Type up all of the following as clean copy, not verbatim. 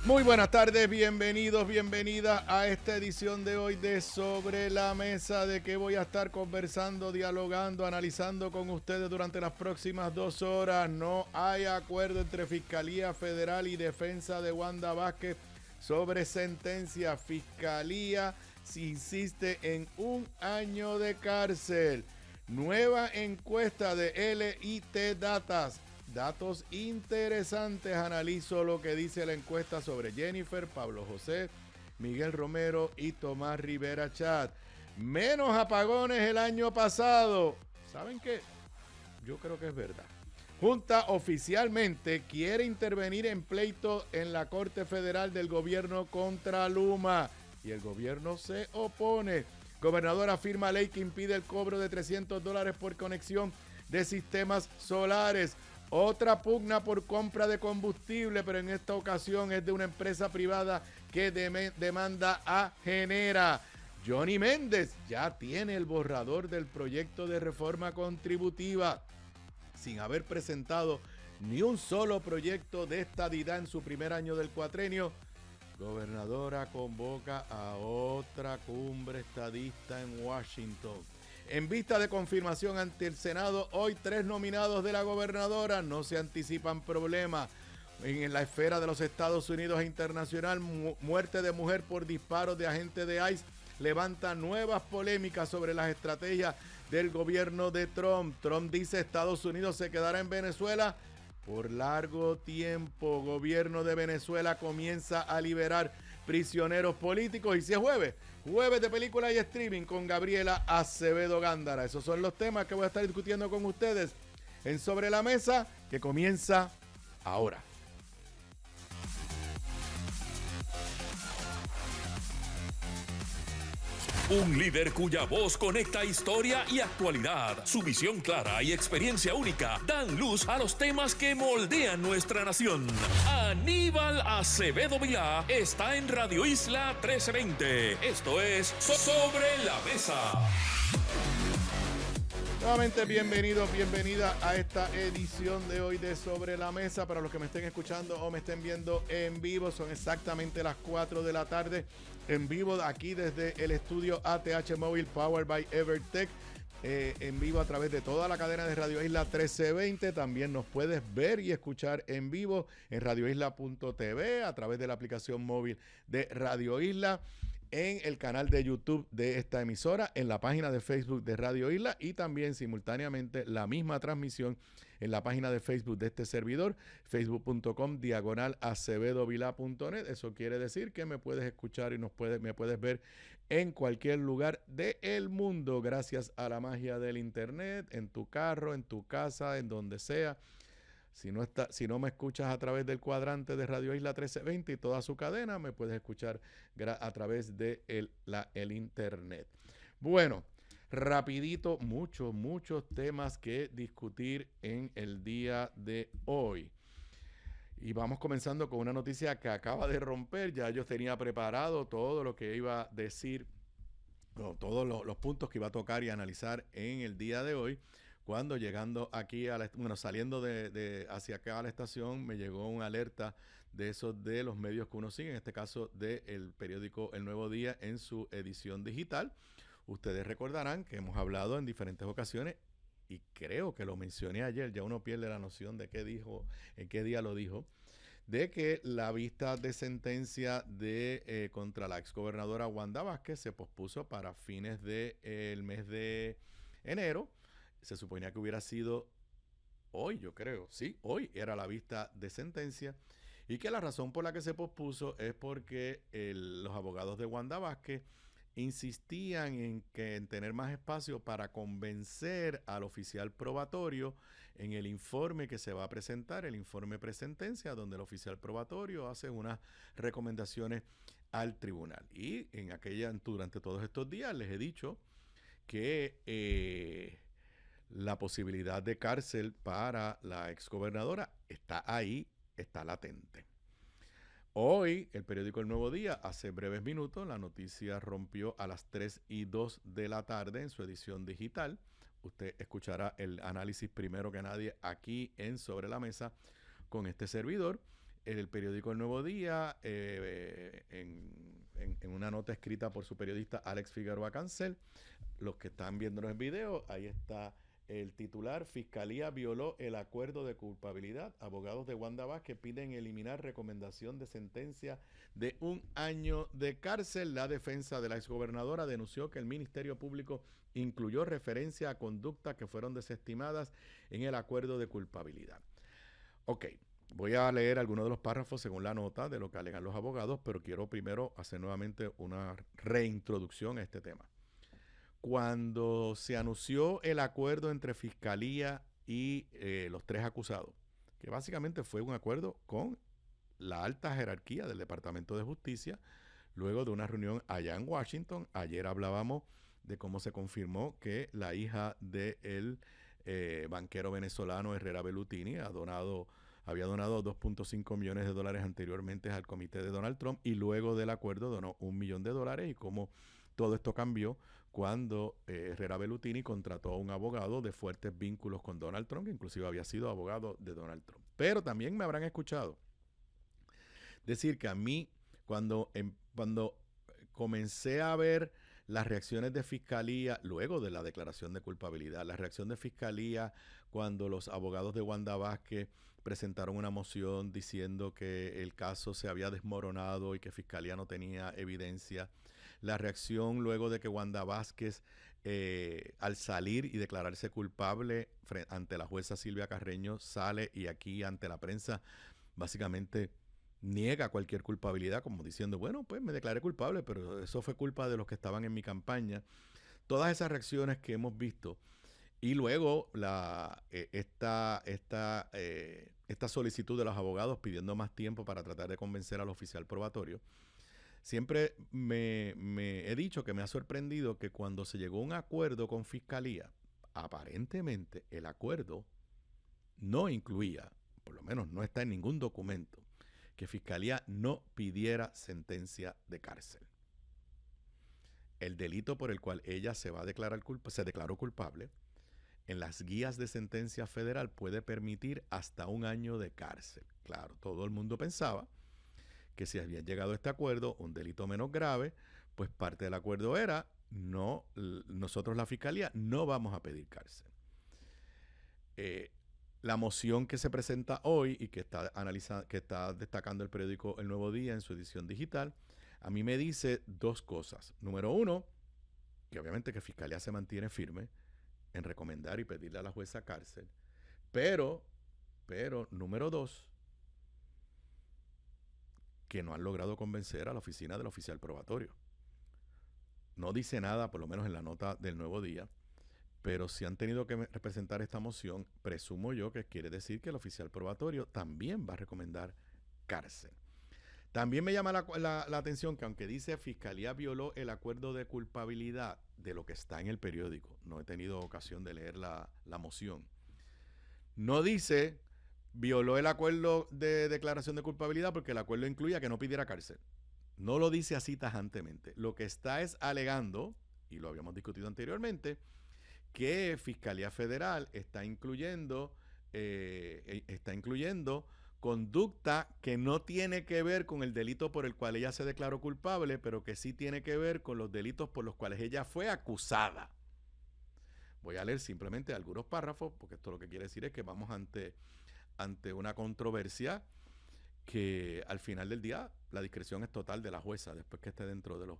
Muy buenas tardes, bienvenidos, bienvenidas a esta edición de hoy de Sobre la Mesa, de que voy a estar conversando, dialogando, analizando con ustedes durante las próximas 2 horas. No hay acuerdo entre Fiscalía Federal y Defensa de Wanda Vázquez sobre sentencia. Fiscalía insiste en 1 año de cárcel. Nueva encuesta de LIT Datas. Datos interesantes, analizo lo que dice la encuesta sobre Jennifer, Pablo José, Miguel Romero y Tomás Rivera Chat. Menos apagones el año pasado. ¿Saben qué? Yo creo que es verdad. Junta oficialmente quiere intervenir en pleito en la Corte Federal del gobierno contra Luma y el gobierno se opone. Gobernador firma ley que impide el cobro de $300 por conexión de sistemas solares. Otra pugna por compra de combustible, pero en esta ocasión es de una empresa privada que demanda a Genera. Johnny Méndez ya tiene el borrador del proyecto de reforma contributiva, sin haber presentado ni un solo proyecto de estadidad en su primer año del cuatrenio. Gobernadora convoca a otra cumbre estadista en Washington. En vista de confirmación ante el Senado, hoy 3 nominados de la gobernadora. No se anticipan problemas. En la esfera de los Estados Unidos e internacional, muerte de mujer por disparos de agentes de ICE levanta nuevas polémicas sobre las estrategias del gobierno de Trump. Trump dice Estados Unidos se quedará en Venezuela por largo tiempo. Gobierno de Venezuela comienza a liberar prisioneros políticos. Y si es jueves de película y streaming con Gabriela Acevedo Gándara. Esos son los temas que voy a estar discutiendo con ustedes en Sobre la Mesa, que comienza ahora. Un líder cuya voz conecta historia y actualidad. Su visión clara y experiencia única dan luz a los temas que moldean nuestra nación. Aníbal Acevedo Vilá está en Radio Isla 1320. Esto es Sobre la Mesa. Nuevamente bienvenidos, bienvenida a esta edición de hoy de Sobre la Mesa. Para los que me estén escuchando o me estén viendo en vivo, son exactamente las 4 de la tarde en vivo aquí desde el estudio ATH Móvil Powered by Evertech. En vivo a través de toda la cadena de Radio Isla 1320. También nos puedes ver y escuchar en vivo en radioisla.tv, a través de la aplicación móvil de Radio Isla, en el canal de YouTube de esta emisora, en la página de Facebook de Radio Isla y también simultáneamente la misma transmisión en la página de Facebook de este servidor, facebook.com/acevedovilá.net. Eso quiere decir que me puedes escuchar y me puedes ver en cualquier lugar del mundo, gracias a la magia del internet, en tu carro, en tu casa, en donde sea. Si no me escuchas a través del cuadrante de Radio Isla 1320 y toda su cadena, me puedes escuchar a través de el internet. Bueno, rapidito, muchos temas que discutir en el día de hoy. Y vamos comenzando con una noticia que acaba de romper. Ya yo tenía preparado todo lo que iba a decir, todos los puntos que iba a tocar y analizar en el día de hoy. Cuando llegando aquí, saliendo hacia acá a la estación, me llegó una alerta de esos de los medios que uno sigue, en este caso del periódico El Nuevo Día en su edición digital. Ustedes recordarán que hemos hablado en diferentes ocasiones y creo que lo mencioné ayer, ya uno pierde la noción de qué dijo, en qué día lo dijo, de que la vista de sentencia contra la exgobernadora Wanda Vázquez se pospuso para fines del mes de enero. Se suponía que hubiera sido hoy, yo creo. Sí, hoy era la vista de sentencia. Y que la razón por la que se pospuso es porque los abogados de Wanda Vázquez insistían en tener más espacio para convencer al oficial probatorio en el informe que se va a presentar, el informe presentencia, donde el oficial probatorio hace unas recomendaciones al tribunal. Y durante todos estos días les he dicho que la posibilidad de cárcel para la exgobernadora está ahí, está latente. Hoy, el periódico El Nuevo Día, hace breves minutos, la noticia rompió a las 3:02 de la tarde en su edición digital. Usted escuchará el análisis primero que nadie aquí en Sobre la Mesa con este servidor. el periódico El Nuevo Día, en una nota escrita por su periodista Alex Figueroa Cancel, los que están viéndonos en video, ahí está el titular: Fiscalía violó el acuerdo de culpabilidad. Abogados de Wanda Vázquez piden eliminar recomendación de sentencia de 1 año de cárcel. La defensa de la exgobernadora denunció que el Ministerio Público incluyó referencia a conductas que fueron desestimadas en el acuerdo de culpabilidad. Ok, voy a leer algunos de los párrafos según la nota de lo que alegan los abogados, pero quiero primero hacer nuevamente una reintroducción a este tema. Cuando se anunció el acuerdo entre Fiscalía y los 3 acusados, que básicamente fue un acuerdo con la alta jerarquía del Departamento de Justicia, luego de una reunión allá en Washington, ayer hablábamos de cómo se confirmó que la hija del banquero venezolano Herrera Bellutini había donado $2.5 millones anteriormente al comité de Donald Trump, y luego del acuerdo donó $1 millón, y cómo todo esto cambió cuando Herrera Bellutini contrató a un abogado de fuertes vínculos con Donald Trump, que inclusive había sido abogado de Donald Trump. Pero también me habrán escuchado decir que a mí, cuando comencé a ver las reacciones de Fiscalía luego de la declaración de culpabilidad, la reacción de Fiscalía cuando los abogados de Wanda Vázquez presentaron una moción diciendo que el caso se había desmoronado y que Fiscalía no tenía evidencia, la reacción luego de que Wanda Vázquez, al salir y declararse culpable ante la jueza Silvia Carreño, sale y aquí ante la prensa básicamente niega cualquier culpabilidad, como diciendo, bueno, pues me declaré culpable, pero eso fue culpa de los que estaban en mi campaña. Todas esas reacciones que hemos visto, y luego esta solicitud de los abogados pidiendo más tiempo para tratar de convencer al oficial probatorio, siempre me he dicho que me ha sorprendido que cuando se llegó a un acuerdo con Fiscalía, aparentemente el acuerdo no incluía, por lo menos no está en ningún documento, que Fiscalía no pidiera sentencia de cárcel. El delito por el cual ella se declaró culpable, en las guías de sentencia federal puede permitir hasta 1 año de cárcel. Claro, todo el mundo pensaba que si habían llegado a este acuerdo, un delito menos grave, pues parte del acuerdo era, nosotros la Fiscalía no vamos a pedir cárcel. La moción que se presenta hoy y que está destacando el periódico El Nuevo Día en su edición digital, a mí me dice 2 cosas. Número 1, que obviamente que Fiscalía se mantiene firme en recomendar y pedirle a la jueza cárcel. Pero, número 2, que no han logrado convencer a la oficina del oficial probatorio. No dice nada, por lo menos en la nota del Nuevo Día, pero si han tenido que representar esta moción, presumo yo que quiere decir que el oficial probatorio también va a recomendar cárcel. También me llama la atención que aunque dice Fiscalía violó el acuerdo de culpabilidad, de lo que está en el periódico, no he tenido ocasión de leer la moción, no dice violó el acuerdo de declaración de culpabilidad porque el acuerdo incluía que no pidiera cárcel. No lo dice así tajantemente. Lo que está es alegando, y lo habíamos discutido anteriormente, que Fiscalía Federal está incluyendo conducta que no tiene que ver con el delito por el cual ella se declaró culpable, pero que sí tiene que ver con los delitos por los cuales ella fue acusada. Voy a leer simplemente algunos párrafos, porque esto lo que quiere decir es que vamos ante una controversia que al final del día la discreción es total de la jueza después que esté dentro de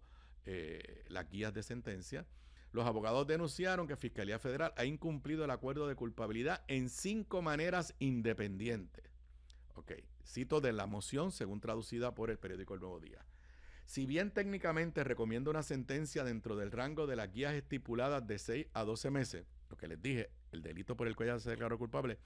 las guías de sentencia. Los abogados denunciaron que Fiscalía Federal ha incumplido el acuerdo de culpabilidad en 5 maneras independientes. Ok, cito de la moción según traducida por el periódico El Nuevo Día. Si bien técnicamente recomienda una sentencia dentro del rango de las guías estipuladas de 6 a 12 meses, lo que les dije, el delito por el cual ella se declaró culpable,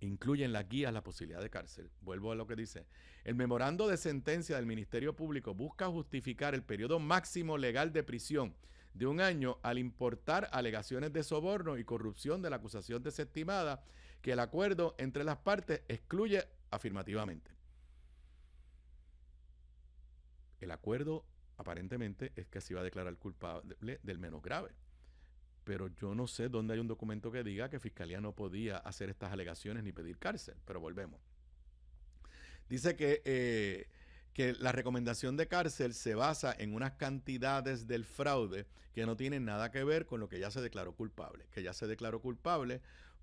incluye en las guías la posibilidad de cárcel. Vuelvo a lo que dice. El memorando de sentencia del Ministerio Público busca justificar el periodo máximo legal de prisión de 1 año al importar alegaciones de soborno y corrupción de la acusación desestimada que el acuerdo entre las partes excluye afirmativamente. El acuerdo aparentemente es que se iba a declarar culpable del menos grave. Pero yo no sé dónde hay un documento que diga que Fiscalía no podía hacer estas alegaciones ni pedir cárcel. Pero volvemos. Dice que la recomendación de cárcel se basa en unas cantidades del fraude que no tienen nada que ver con lo que ya se declaró culpable, que ya se declaró culpable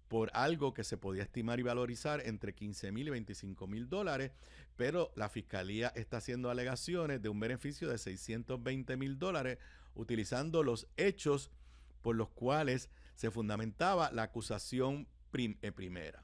por algo que se podía estimar y valorizar entre $15,000 y $25,000, pero la fiscalía está haciendo alegaciones de un beneficio de $620,000 utilizando los hechos por los cuales se fundamentaba la acusación primera.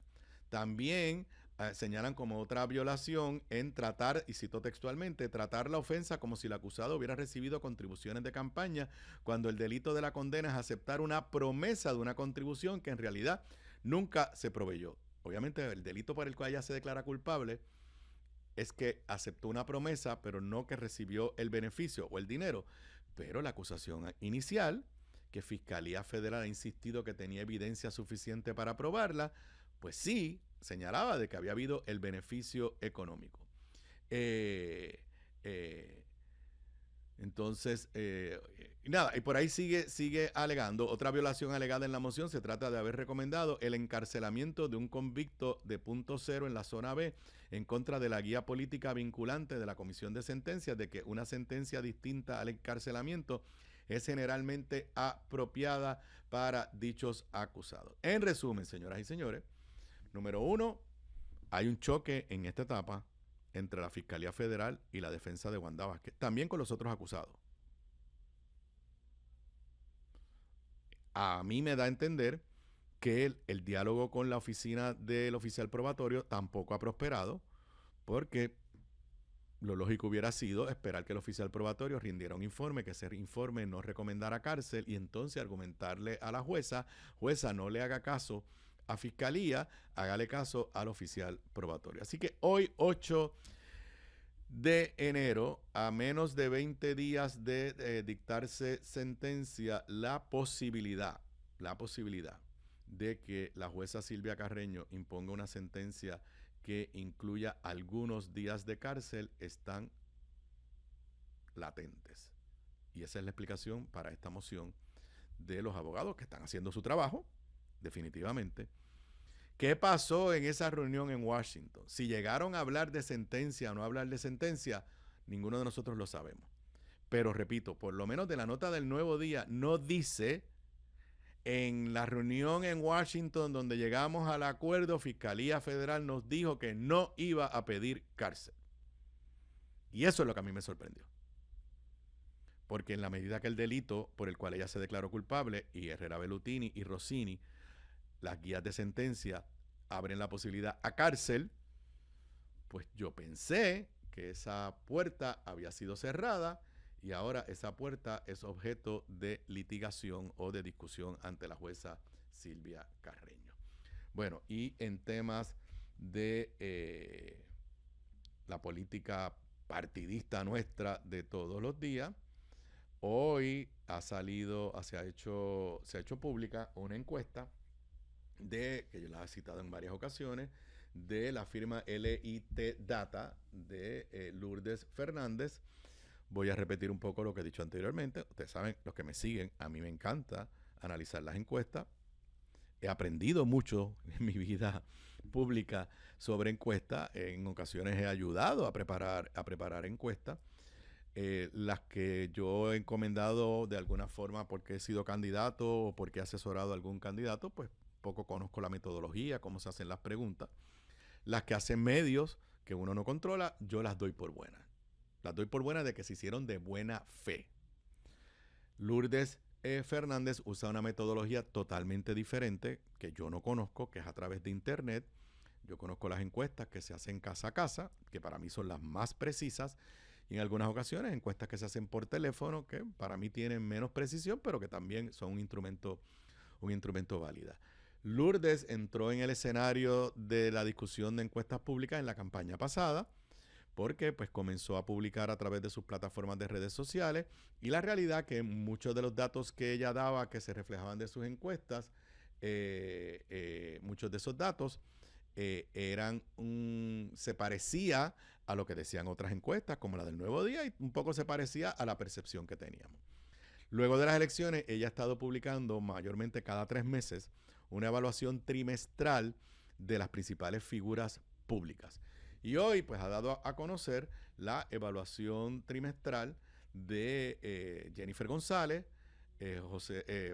También señalan como otra violación en tratar, y cito textualmente, tratar la ofensa como si el acusado hubiera recibido contribuciones de campaña, cuando el delito de la condena es aceptar una promesa de una contribución que en realidad nunca se proveyó. Obviamente el delito por el cual ella se declara culpable es que aceptó una promesa, pero no que recibió el beneficio o el dinero. Pero la acusación inicial, que Fiscalía Federal ha insistido que tenía evidencia suficiente para probarla, pues sí, señalaba de que había habido el beneficio económico. Entonces, nada, y por ahí sigue alegando. Otra violación alegada en la moción se trata de haber recomendado el encarcelamiento de un convicto de punto cero en la zona B en contra de la guía política vinculante de la Comisión de Sentencias, de que una sentencia distinta al encarcelamiento es generalmente apropiada para dichos acusados. En resumen, señoras y señores, número uno, hay un choque en esta etapa entre la Fiscalía Federal y la defensa de Wanda Vázquez, también con los otros acusados. A mí me da a entender que el diálogo con la oficina del oficial probatorio tampoco ha prosperado, porque lo lógico hubiera sido esperar que el oficial probatorio rindiera un informe, que ese informe no recomendara cárcel y entonces argumentarle a la jueza, no le haga caso a Fiscalía, hágale caso al oficial probatorio. Así que hoy, 8 de enero, a menos de 20 días de dictarse sentencia, la posibilidad de que la jueza Silvia Carreño imponga una sentencia que incluya algunos días de cárcel están latentes. Y esa es la explicación para esta moción de los abogados que están haciendo su trabajo, definitivamente. ¿Qué pasó en esa reunión en Washington? Si llegaron a hablar de sentencia o no hablar de sentencia, ninguno de nosotros lo sabemos. Pero repito, por lo menos de la nota del Nuevo Día no dice: en la reunión en Washington donde llegamos al acuerdo, Fiscalía Federal nos dijo que no iba a pedir cárcel. Y eso es lo que a mí me sorprendió. Porque en la medida que el delito por el cual ella se declaró culpable, y Herrera Bellutini y Rossini, las guías de sentencia abren la posibilidad a cárcel, pues yo pensé que esa puerta había sido cerrada y ahora esa puerta es objeto de litigación o de discusión ante la jueza Silvia Carreño. Bueno, y en temas de la política partidista nuestra de todos los días, hoy se ha hecho pública una encuesta que yo la he citado en varias ocasiones, de la firma LIT Data de Lourdes Fernández. Voy a repetir un poco lo que he dicho anteriormente. Ustedes saben, los que me siguen, a mí me encanta analizar las encuestas. He aprendido mucho en mi vida pública sobre encuestas. En ocasiones he ayudado a preparar encuestas. Las que yo he encomendado de alguna forma porque he sido candidato o porque he asesorado a algún candidato, pues poco conozco la metodología, cómo se hacen las preguntas. Las que hacen medios que uno no controla, yo las doy por buenas. Las doy por buenas de que se hicieron de buena fe. Lourdes Fernández usa una metodología totalmente diferente que yo no conozco, que es a través de internet. Yo conozco las encuestas que se hacen casa a casa, que para mí son las más precisas, y en algunas ocasiones encuestas que se hacen por teléfono, que para mí tienen menos precisión, pero que también son un instrumento válido. Lourdes entró en el escenario de la discusión de encuestas públicas en la campaña pasada, porque pues comenzó a publicar a través de sus plataformas de redes sociales, y la realidad que muchos de los datos que ella daba que se reflejaban de sus encuestas, muchos de esos datos se parecía a lo que decían otras encuestas, como la del Nuevo Día, y un poco se parecía a la percepción que teníamos. Luego de las elecciones, ella ha estado publicando mayormente cada 3 meses una evaluación trimestral de las principales figuras públicas. Y hoy pues ha dado a conocer la evaluación trimestral de Jennifer González,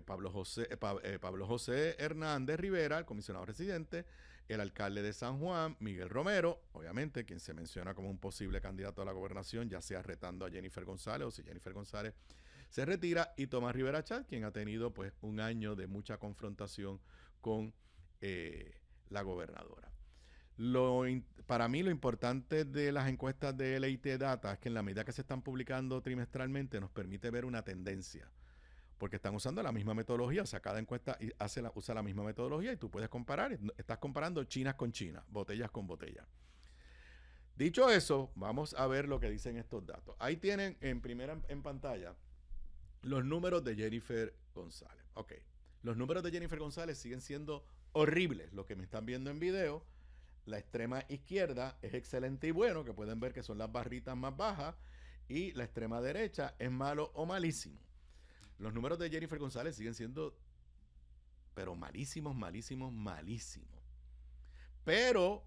Pablo José Hernández Rivera, el comisionado residente, el alcalde de San Juan, Miguel Romero, obviamente, quien se menciona como un posible candidato a la gobernación, ya sea retando a Jennifer González o si Jennifer González se retira, y Tomás Rivera Chatz, quien ha tenido pues un año de mucha confrontación con la gobernadora. Para mí lo importante de las encuestas de LIT Data es que en la medida que se están publicando trimestralmente nos permite ver una tendencia, porque están usando la misma metodología, o sea, cada encuesta usa la misma metodología y tú puedes comparar, estás comparando chinas con chinas, botellas con botellas. Dicho eso, vamos a ver lo que dicen estos datos. Ahí tienen en pantalla los números de Jennifer González. Ok, los números de Jennifer González siguen siendo horribles, los que me están viendo en video. La extrema izquierda es excelente y bueno, que pueden ver que son las barritas más bajas, y la extrema derecha es malo o malísimo. Los números de Jennifer González siguen siendo, pero malísimos, malísimos, malísimos. Pero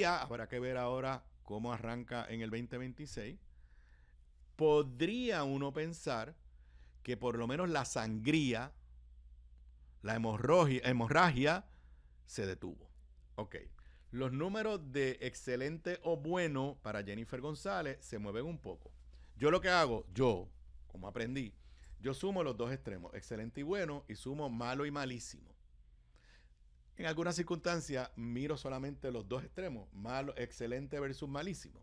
habrá que ver ahora cómo arranca en el 2026, podría uno pensar que por lo menos la sangría, la hemorragia se detuvo. Ok, los números de excelente o bueno para Jennifer González se mueven un poco. Yo lo que hago, como aprendí, yo sumo los dos extremos, excelente y bueno, y sumo malo y malísimo. En algunas circunstancias miro solamente los dos extremos, malo, excelente versus malísimo.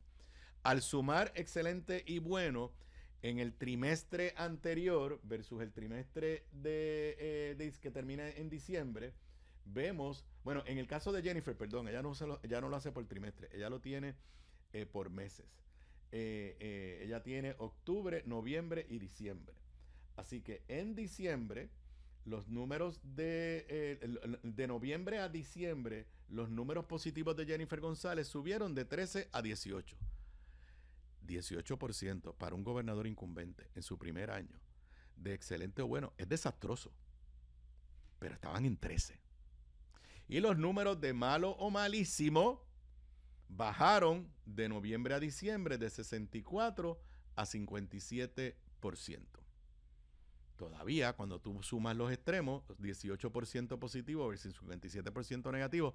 Al sumar excelente y bueno en el trimestre anterior versus el trimestre que termina en diciembre, vemos, bueno, en el caso de Jennifer, perdón, ella no lo hace por trimestre, ella lo tiene por meses. Ella tiene octubre, noviembre y diciembre. Así que en diciembre, los números de noviembre a diciembre, los números positivos de Jennifer González subieron de 13 a 18. 18% para un gobernador incumbente en su primer año de excelente o bueno es desastroso, pero estaban en 13. Y los números de malo o malísimo bajaron de noviembre a diciembre de 64 a 57%. Todavía cuando tú sumas los extremos, 18% positivo versus 57% negativo,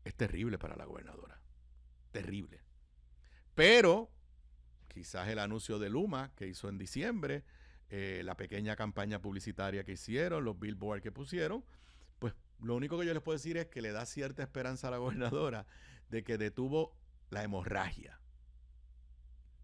es terrible para la gobernadora. Terrible. Pero quizás el anuncio de Luma que hizo en diciembre, la pequeña campaña publicitaria que hicieron, los billboards que pusieron, pues lo único que yo les puedo decir es que le da cierta esperanza a la gobernadora de que detuvo la hemorragia.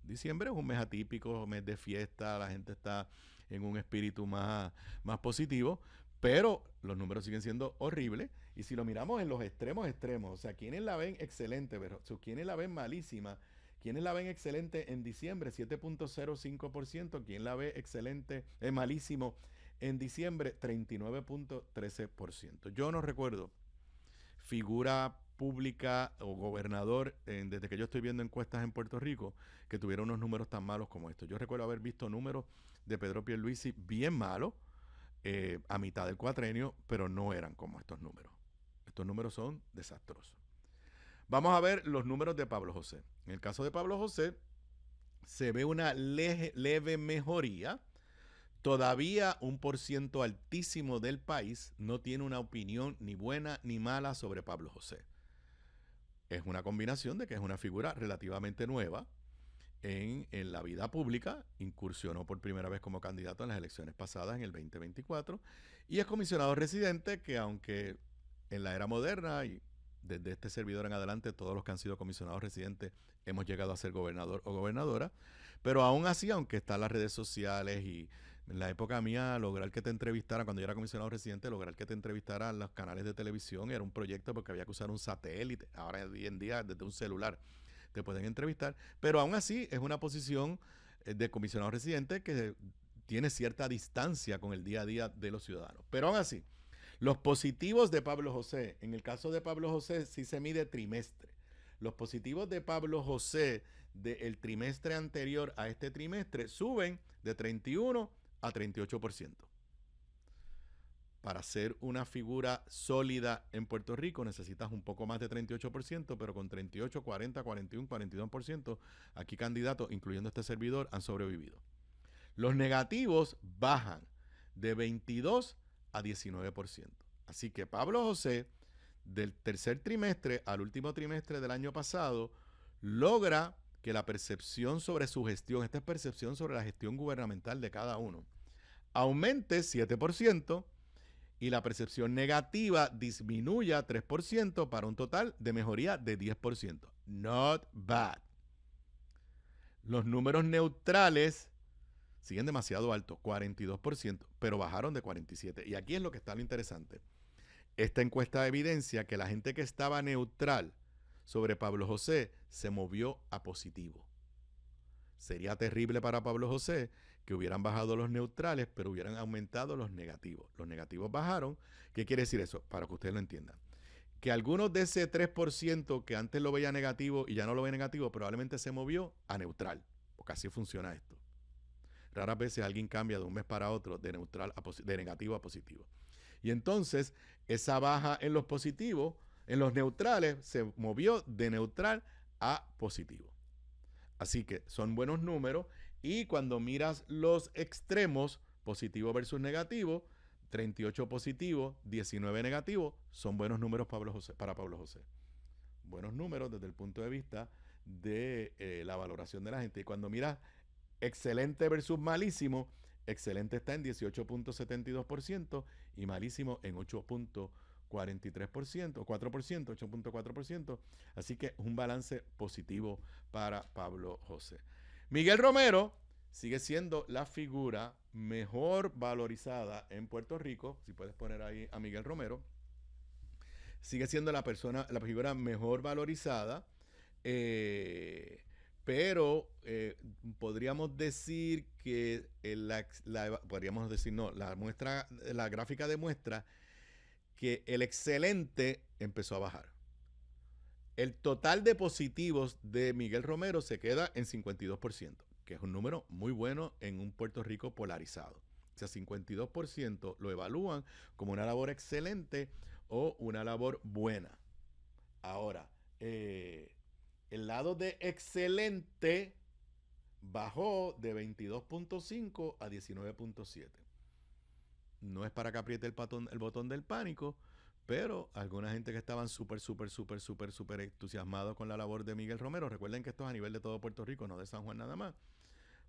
Diciembre es un mes atípico, mes de fiesta, la gente está en un espíritu más positivo, pero los números siguen siendo horribles. Y si lo miramos en los extremos, o sea, quienes la ven excelente, pero quienes la ven malísima, quienes la ven excelente en diciembre, 7.05%, quien la ve excelente, malísimo en diciembre, 39.13%. Yo no recuerdo figura pública o gobernador, desde que yo estoy viendo encuestas en Puerto Rico, que tuviera unos números tan malos como estos. Yo recuerdo haber visto números de Pedro Pierluisi bien malos a mitad del cuatrenio, pero no eran como estos números. Estos números son desastrosos. Vamos a ver los números de Pablo José. En el caso de Pablo José, se ve una leve mejoría. Todavía un % altísimo del país no tiene una opinión ni buena ni mala sobre Pablo José. Es una combinación de que es una figura relativamente nueva en la vida pública, incursionó por primera vez como candidato en las elecciones pasadas en el 2024 y es comisionado residente que, aunque en la era moderna y desde este servidor en adelante todos los que han sido comisionados residentes hemos llegado a ser gobernador o gobernadora, pero aún así, aunque están las redes sociales y en la época mía lograr que te entrevistaran, cuando yo era comisionado residente, lograr que te entrevistaran los canales de televisión era un proyecto porque había que usar un satélite. Ahora hoy en día desde un celular te pueden entrevistar, pero aún así es una posición de comisionado residente que tiene cierta distancia con el día a día de los ciudadanos. Pero aún así, los positivos de Pablo José, en el caso de Pablo José sí se mide trimestre. Los positivos de Pablo José del trimestre anterior a este trimestre suben de 31 a 38%. para ser una figura sólida en Puerto Rico necesitas un poco más de 38%, pero con 38, 40, 41, 42%, aquí candidatos, incluyendo este servidor, han sobrevivido. Los negativos bajan de 22 a 19%. Así que Pablo José, del tercer trimestre al último trimestre del año pasado, logra que la percepción sobre su gestión, esta es percepción sobre la gestión gubernamental de cada uno, aumente 7%, y la percepción negativa disminuya 3% para un total de mejoría de 10%. Not bad. Los números neutrales siguen demasiado altos, 42%, pero bajaron de 47%. Y aquí es lo que está lo interesante. Esta encuesta evidencia que la gente que estaba neutral sobre Pablo José se movió a positivo. Sería terrible para Pablo José que hubieran bajado los neutrales, pero hubieran aumentado los negativos. Los negativos bajaron. ¿Qué quiere decir eso? Para que ustedes lo entiendan. Que algunos de ese 3% que antes lo veía negativo y ya no lo ve negativo, probablemente se movió a neutral, porque así funciona esto. Raras veces alguien cambia de un mes para otro de negativo a positivo. Y entonces, esa baja en los positivos, en los neutrales, se movió de neutral a positivo. Así que son buenos números, y cuando miras los extremos, positivo versus negativo, 38 positivo, 19 negativo, son buenos números para Pablo José. Buenos números desde el punto de vista de la valoración de la gente. Y cuando miras excelente versus malísimo, excelente está en 18.72% y malísimo en 8.43%, 4%, 8.4%. Así que un balance positivo para Pablo José. Miguel Romero sigue siendo la figura mejor valorizada en Puerto Rico. Si puedes poner ahí a Miguel Romero. Sigue siendo la figura mejor valorizada. Pero podríamos decir que la gráfica demuestra que el excelente empezó a bajar. El total de positivos de Miguel Romero se queda en 52%, que es un número muy bueno en un Puerto Rico polarizado. O sea, 52% lo evalúan como una labor excelente o una labor buena. Ahora, el lado de excelente bajó de 22.5 a 19.7. No es para que apriete el botón del pánico, pero alguna gente que estaban súper entusiasmados con la labor de Miguel Romero, recuerden que esto es a nivel de todo Puerto Rico, no de San Juan nada más,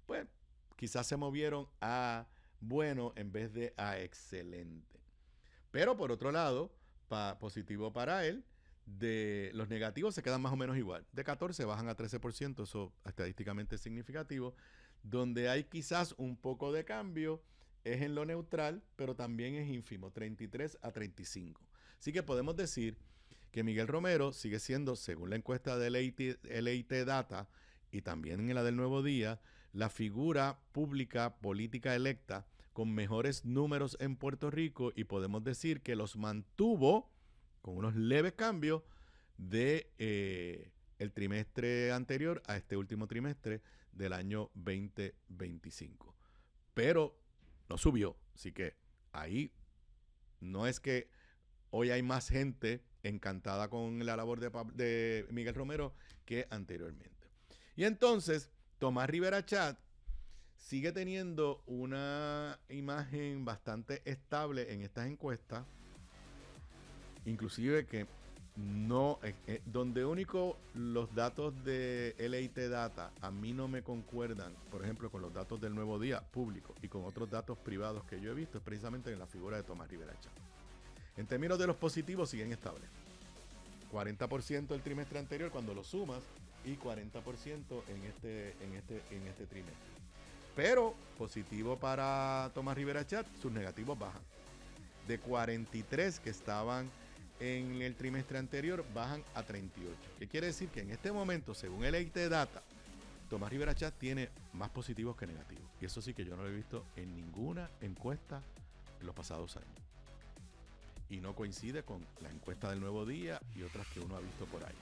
pues quizás se movieron a bueno en vez de a excelente. Pero por otro lado, positivo para él, de los negativos se quedan más o menos igual. De 14 bajan a 13%, eso estadísticamente es significativo. Donde hay quizás un poco de cambio es en lo neutral, pero también es ínfimo, 33 a 35. Así que podemos decir que Miguel Romero sigue siendo, según la encuesta de LIT Data y también en la del Nuevo Día, la figura pública política electa con mejores números en Puerto Rico, y podemos decir que los mantuvo con unos leves cambios de el trimestre anterior a este último trimestre del año 2025. Pero no subió, así que ahí no es que hoy hay más gente encantada con la labor de Miguel Romero que anteriormente. Y entonces, Tomás Rivera Chat sigue teniendo una imagen bastante estable en estas encuestas, inclusive que no, donde único los datos de LIT Data a mí no me concuerdan, por ejemplo, con los datos del Nuevo Día público y con otros datos privados que yo he visto, es precisamente en la figura de Tomás Rivera Chat. En términos de los positivos siguen estables. 40% el trimestre anterior cuando lo sumas y 40% en este trimestre. Pero positivo para Tomás Rivera Chat, sus negativos bajan. De 43 que estaban en el trimestre anterior, bajan a 38. ¿Qué quiere decir? Que en este momento, según el LIT Data, Tomás Rivera Chat tiene más positivos que negativos. Y eso sí que yo no lo he visto en ninguna encuesta en los pasados años. Y no coincide con la encuesta del Nuevo Día y otras que uno ha visto por ahí.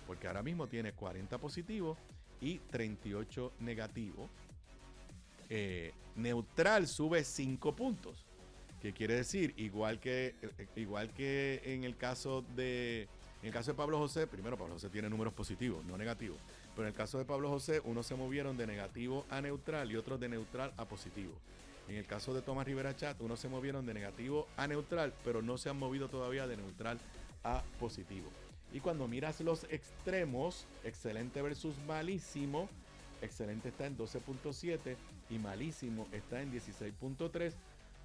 Porque ahora mismo tiene 40 positivos y 38 negativos. Neutral sube 5 puntos. ¿Qué quiere decir? Igual que en el caso de Pablo José, primero Pablo José tiene números positivos, no negativos. Pero en el caso de Pablo José, unos se movieron de negativo a neutral y otros de neutral a positivo. En el caso de Tomás Rivera Chat, unos se movieron de negativo a neutral, pero no se han movido todavía de neutral a positivo. Y cuando miras los extremos, excelente versus malísimo, excelente está en 12.7 y malísimo está en 16.3,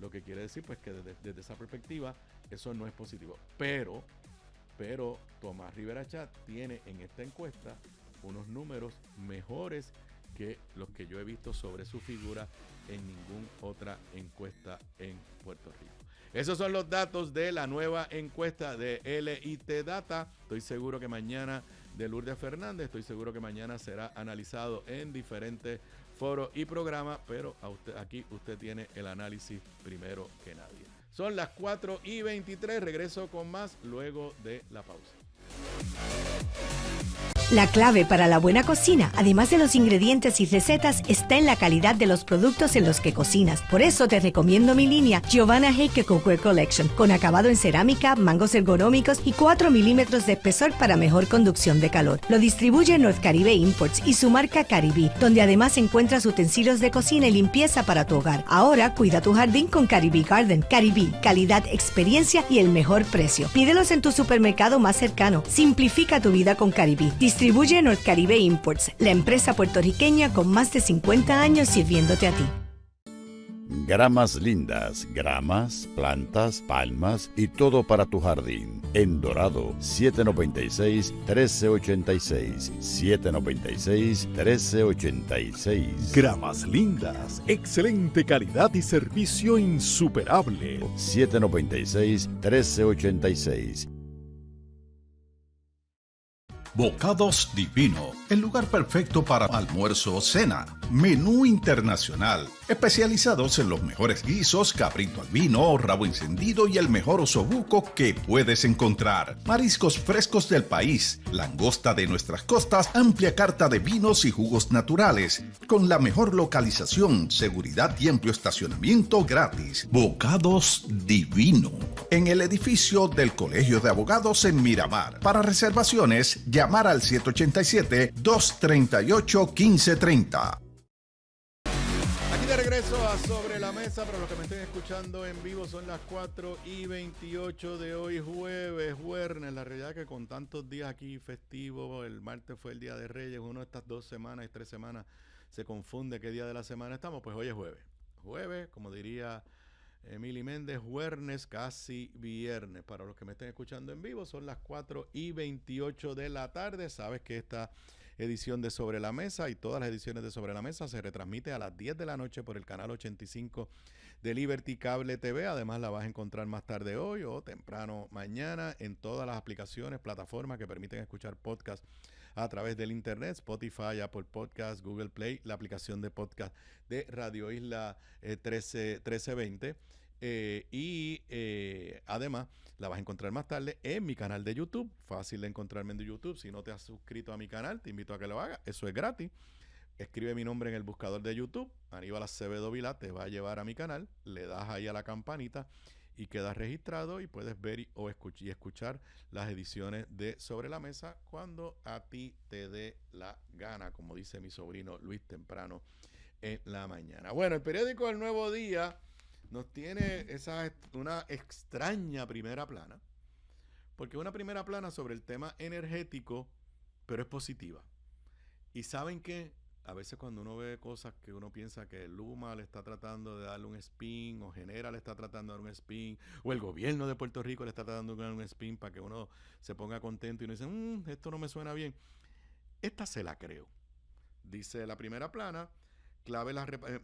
lo que quiere decir pues que desde esa perspectiva eso no es positivo. Pero Tomás Rivera Chat tiene en esta encuesta unos números mejores que los que yo he visto sobre su figura en ninguna otra encuesta en Puerto Rico. Esos son los datos de la nueva encuesta de LIT Data. Estoy seguro que mañana, de Lourdes Fernández, estoy seguro que mañana será analizado en diferentes foros y programas, pero aquí usted tiene el análisis primero que nadie. Son las 4:23, regreso con más luego de la pausa. La clave para la buena cocina, además de los ingredientes y recetas, está en la calidad de los productos en los que cocinas. Por eso te recomiendo mi línea Giovanna Heike Cookware Collection, con acabado en cerámica, mangos ergonómicos y 4 milímetros de espesor para mejor conducción de calor. Lo distribuye North Caribe Imports y su marca Caribí, donde además encuentras utensilios de cocina y limpieza para tu hogar. Ahora cuida tu jardín con Caribí Garden. Caribí, calidad, experiencia y el mejor precio. Pídelos en tu supermercado más cercano. Simplifica tu vida con Caribí. Distribuye North Caribe Imports, la empresa puertorriqueña con más de 50 años sirviéndote a ti. Gramas lindas, gramas, plantas, palmas y todo para tu jardín. En Dorado, 796-1386. 796-1386. Gramas lindas, excelente calidad y servicio insuperable. 796-1386. Bocados Divino, el lugar perfecto para almuerzo o cena. Menú internacional, especializados en los mejores guisos, cabrito al vino, rabo encendido y el mejor osobuco que puedes encontrar. Mariscos frescos del país, langosta de nuestras costas, amplia carta de vinos y jugos naturales, con la mejor localización, seguridad y amplio estacionamiento gratis. Bocados Divino, en el edificio del Colegio de Abogados en Miramar. Para reservaciones, llamar al 787-238-1530. Aquí de regreso a Sobre la Mesa. Para los que me estén escuchando en vivo, son las 4:28 de hoy, jueves. La realidad es que con tantos días aquí festivos, el martes fue el Día de Reyes, uno de estas 2 semanas y 3 semanas se confunde qué día de la semana estamos, pues hoy es jueves. Jueves, como diría Emily Méndez, jueves, casi viernes. Para los que me estén escuchando en vivo, son las 4:28 de la tarde. Sabes que esta edición de Sobre la Mesa y todas las ediciones de Sobre la Mesa se retransmite a las 10 de la noche por el canal 85 de Liberty Cable TV. Además la vas a encontrar más tarde hoy o temprano mañana en todas las aplicaciones, plataformas que permiten escuchar podcast a través del internet: Spotify, Apple Podcast, Google Play, la aplicación de podcast de Radio Isla 1320. Además la vas a encontrar más tarde en mi canal de YouTube. Fácil de encontrarme en YouTube. Si no te has suscrito a mi canal, te invito a que lo hagas. Eso es gratis. Escribe mi nombre en el buscador de YouTube, Aníbal Acevedo Vilá, te va a llevar a mi canal. Le das ahí a la campanita y quedas registrado y puedes ver o escuchar las ediciones de Sobre la Mesa cuando a ti te dé la gana, como dice mi sobrino Luis temprano en la mañana. Bueno, el periódico El Nuevo Día nos tiene una extraña primera plana, porque una primera plana sobre el tema energético, pero es positiva. Y ¿saben qué? A veces cuando uno ve cosas que uno piensa que Luma le está tratando de darle un spin, o Genera le está tratando de dar un spin, o el gobierno de Puerto Rico le está tratando de dar un spin para que uno se ponga contento y uno dice, esto no me suena bien. Esta se la creo. Dice la primera plana: clave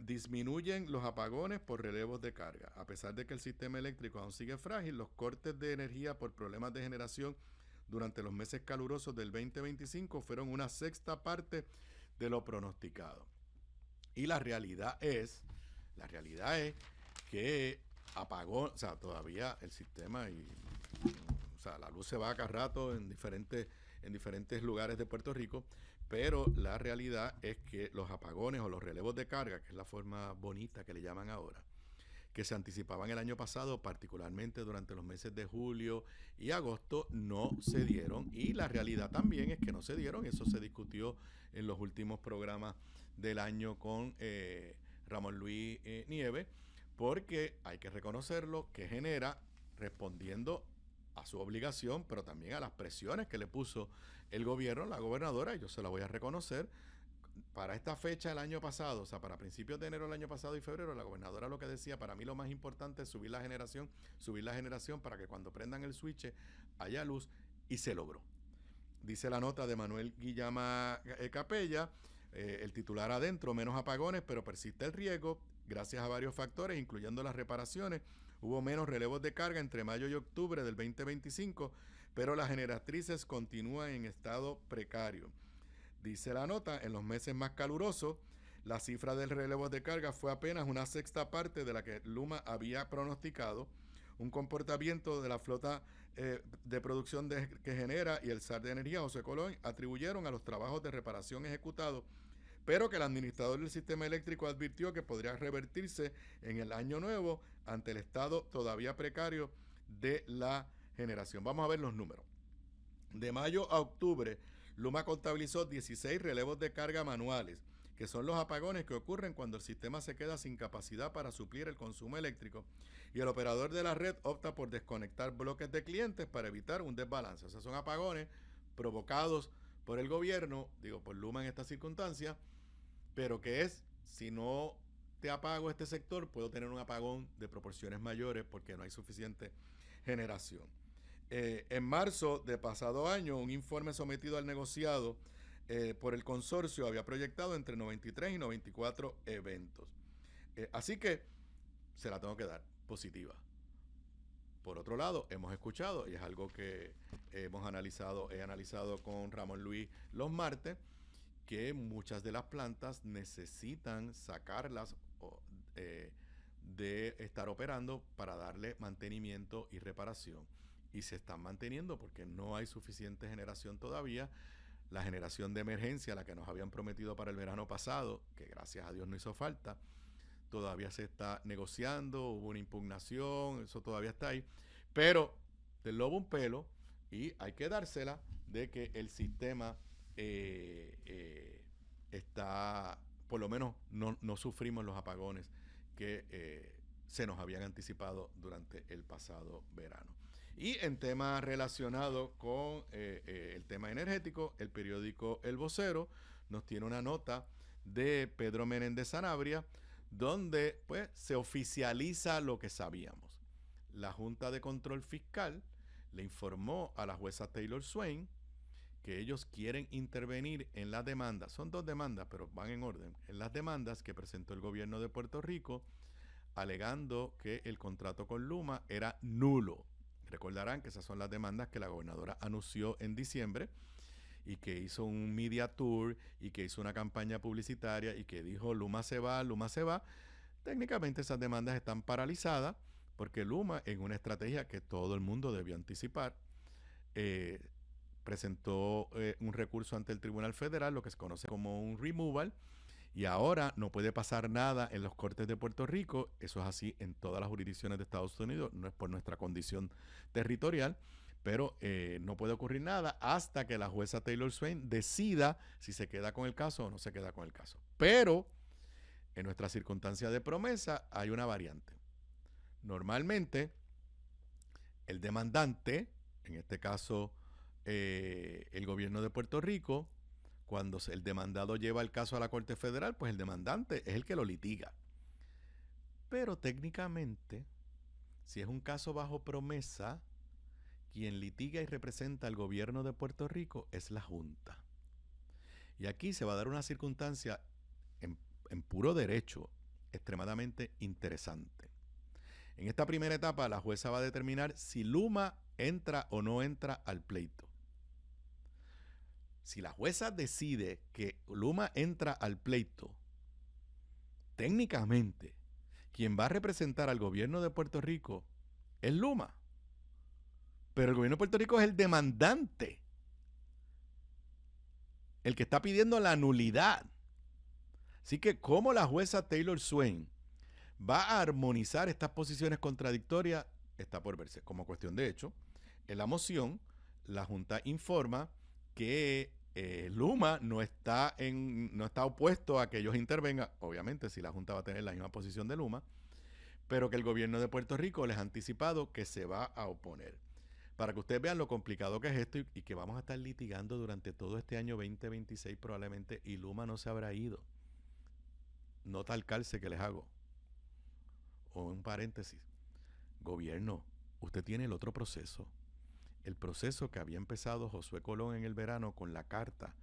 disminuyen los apagones por relevos de carga. A pesar de que el sistema eléctrico aún sigue frágil, los cortes de energía por problemas de generación durante los meses calurosos del 2025 fueron una sexta parte de lo pronosticado. Y la realidad es que apagón, o sea, todavía el sistema la luz se va a cada rato en diferentes lugares de Puerto Rico, pero la realidad es que los apagones o los relevos de carga, que es la forma bonita que le llaman ahora, que se anticipaban el año pasado, particularmente durante los meses de julio y agosto, no se dieron. Y la realidad también es que no se dieron. Eso se discutió en los últimos programas del año con Ramón Luis Nieves, porque hay que reconocerlo, que genera, respondiendo a su obligación, pero también a las presiones que le puso el gobierno, la gobernadora, y yo se la voy a reconocer. Para esta fecha el año pasado, o sea, para principios de enero del año pasado y febrero, la gobernadora lo que decía: para mí lo más importante es subir la generación para que cuando prendan el switch haya luz, y se logró. Dice la nota de Manuel Guillama Capella, el titular adentro: menos apagones, pero persiste el riesgo. Gracias a varios factores, incluyendo las reparaciones, hubo menos relevos de carga entre mayo y octubre del 2025, pero las generatrices continúan en estado precario. Dice la nota: en los meses más calurosos, la cifra del relevo de carga fue apenas una sexta parte de la que Luma había pronosticado. Un comportamiento de la flota de producción que genera y el SAR de Energía, José Colón, atribuyeron a los trabajos de reparación ejecutados, pero que el administrador del sistema eléctrico advirtió que podría revertirse en el año nuevo ante el estado todavía precario de la generación. Vamos a ver los números. De mayo a octubre, Luma contabilizó 16 relevos de carga manuales, que son los apagones que ocurren cuando el sistema se queda sin capacidad para suplir el consumo eléctrico y el operador de la red opta por desconectar bloques de clientes para evitar un desbalance. O sea, son apagones provocados por el gobierno, por Luma en esta circunstancia, pero que es: si no te apago este sector, puedo tener un apagón de proporciones mayores porque no hay suficiente generación. En marzo de pasado año, un informe sometido al negociado por el consorcio había proyectado entre 93 y 94 eventos. Así que se la tengo que dar positiva. Por otro lado, hemos escuchado, y es algo que he analizado con Ramón Luis los martes, que muchas de las plantas necesitan sacarlas de estar operando para darle mantenimiento y reparación. Y se están manteniendo porque no hay suficiente generación todavía. La generación de emergencia, la que nos habían prometido para el verano pasado, que gracias a Dios no hizo falta, todavía se está negociando, hubo una impugnación, eso todavía está ahí. Pero del lobo un pelo, y hay que dársela de que el sistema está, por lo menos no sufrimos los apagones que se nos habían anticipado durante el pasado verano. Y en temas relacionados con el tema energético, el periódico El Vocero nos tiene una nota de Pedro Menéndez Sanabria, donde pues se oficializa lo que sabíamos. La Junta de Control Fiscal le informó a la jueza Taylor Swain que ellos quieren intervenir en las demandas. Son dos demandas, pero van en orden. En las demandas que presentó el gobierno de Puerto Rico, alegando que el contrato con Luma era nulo. Recordarán que esas son las demandas que la gobernadora anunció en diciembre y que hizo un media tour y que hizo una campaña publicitaria y que dijo: Luma se va, Luma se va. Técnicamente esas demandas están paralizadas porque Luma, en una estrategia que todo el mundo debió anticipar, presentó un recurso ante el Tribunal Federal, lo que se conoce como un removal, y ahora no puede pasar nada en los cortes de Puerto Rico. Eso es así en todas las jurisdicciones de Estados Unidos, no es por nuestra condición territorial, pero no puede ocurrir nada hasta que la jueza Taylor Swain decida si se queda con el caso o no se queda con el caso. Pero en nuestra circunstancia de promesa hay una variante. Normalmente el demandante, en este caso el gobierno de Puerto Rico, cuando el demandado lleva el caso a la Corte Federal, pues el demandante es el que lo litiga. Pero técnicamente, si es un caso bajo promesa, quien litiga y representa al gobierno de Puerto Rico es la Junta. Y aquí se va a dar una circunstancia en puro derecho extremadamente interesante. En esta primera etapa, la jueza va a determinar si Luma entra o no entra al pleito. Si la jueza decide que Luma entra al pleito, técnicamente, quien va a representar al gobierno de Puerto Rico es Luma. Pero el gobierno de Puerto Rico es el demandante, el que está pidiendo la nulidad. Así que, ¿cómo la jueza Taylor Swain ¿Va a armonizar estas posiciones contradictorias? Está por verse. Como cuestión de hecho, en la moción, la Junta informa que Luma no está opuesto a que ellos intervengan. Obviamente, si la Junta va a tener la misma posición de Luma, pero que el gobierno de Puerto Rico les ha anticipado que se va a oponer. Para que ustedes vean lo complicado que es esto y que vamos a estar litigando durante todo este año 2026 probablemente, y Luma no se habrá ido. Nota al calce que les hago. O un paréntesis. Gobierno, usted tiene el otro proceso. El proceso que había empezado Josué Colón en el verano con la carta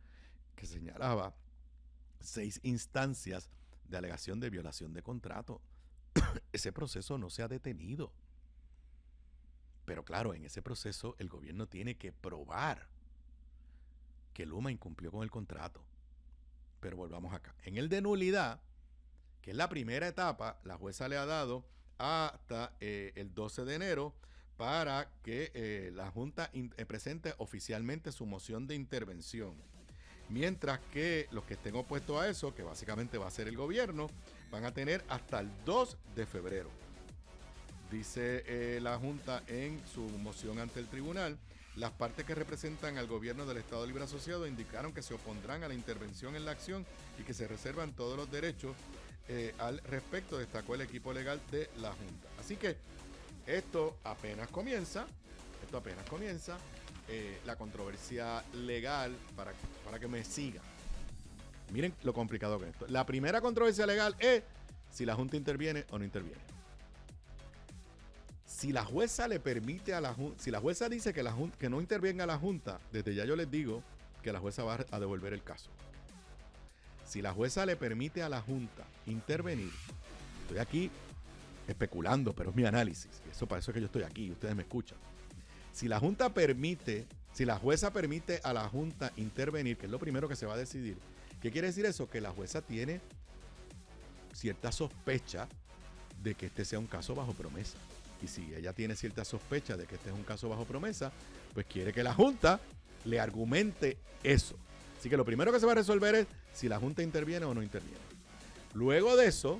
que señalaba 6 instancias de alegación de violación de contrato. Ese proceso no se ha detenido. Pero claro, en ese proceso el gobierno tiene que probar que Luma incumplió con el contrato. Pero volvamos acá. En el de nulidad, que es la primera etapa, la jueza le ha dado hasta el 12 de enero para que la Junta presente oficialmente su moción de intervención. Mientras que los que estén opuestos a eso, que básicamente va a ser el gobierno, van a tener hasta el 2 de febrero. Dice la Junta en su moción ante el tribunal, las partes que representan al gobierno del Estado Libre Asociado indicaron que se opondrán a la intervención en la acción y que se reservan todos los derechos al respecto, destacó el equipo legal de la Junta. Así que esto apenas comienza, la controversia legal, para que me sigan. Miren lo complicado que es esto. La primera controversia legal es si la Junta interviene o no interviene. Si la jueza le permite a la Junta, si la jueza dice que no intervenga la Junta, desde ya yo les digo que la jueza va a devolver el caso. Si la jueza le permite a la Junta intervenir, estoy aquí especulando, pero es mi análisis, y eso para eso es que yo estoy aquí y ustedes me escuchan. Si la jueza permite a la Junta intervenir, que es lo primero que se va a decidir, ¿qué quiere decir eso? Que la jueza tiene cierta sospecha de que este sea un caso bajo promesa. Y si ella tiene cierta sospecha de que este es un caso bajo promesa, pues quiere que la Junta le argumente eso. Así que lo primero que se va a resolver es si la Junta interviene o no interviene. Luego de eso,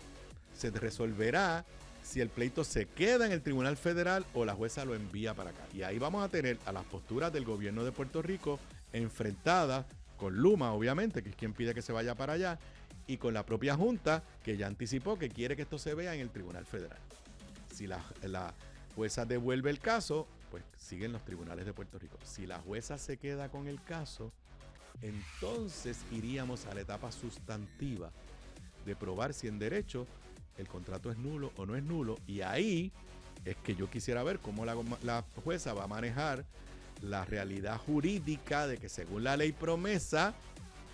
se resolverá si el pleito se queda en el Tribunal Federal o la jueza lo envía para acá. Y ahí vamos a tener a las posturas del gobierno de Puerto Rico enfrentadas con Luma, obviamente, que es quien pide que se vaya para allá, y con la propia Junta, que ya anticipó que quiere que esto se vea en el Tribunal Federal. Si la jueza devuelve el caso, pues siguen los tribunales de Puerto Rico. Si la jueza se queda con el caso, entonces iríamos a la etapa sustantiva de probar si en derecho el contrato es nulo o no es nulo. Y ahí es que yo quisiera ver cómo la jueza va a manejar la realidad jurídica de que según la ley promesa,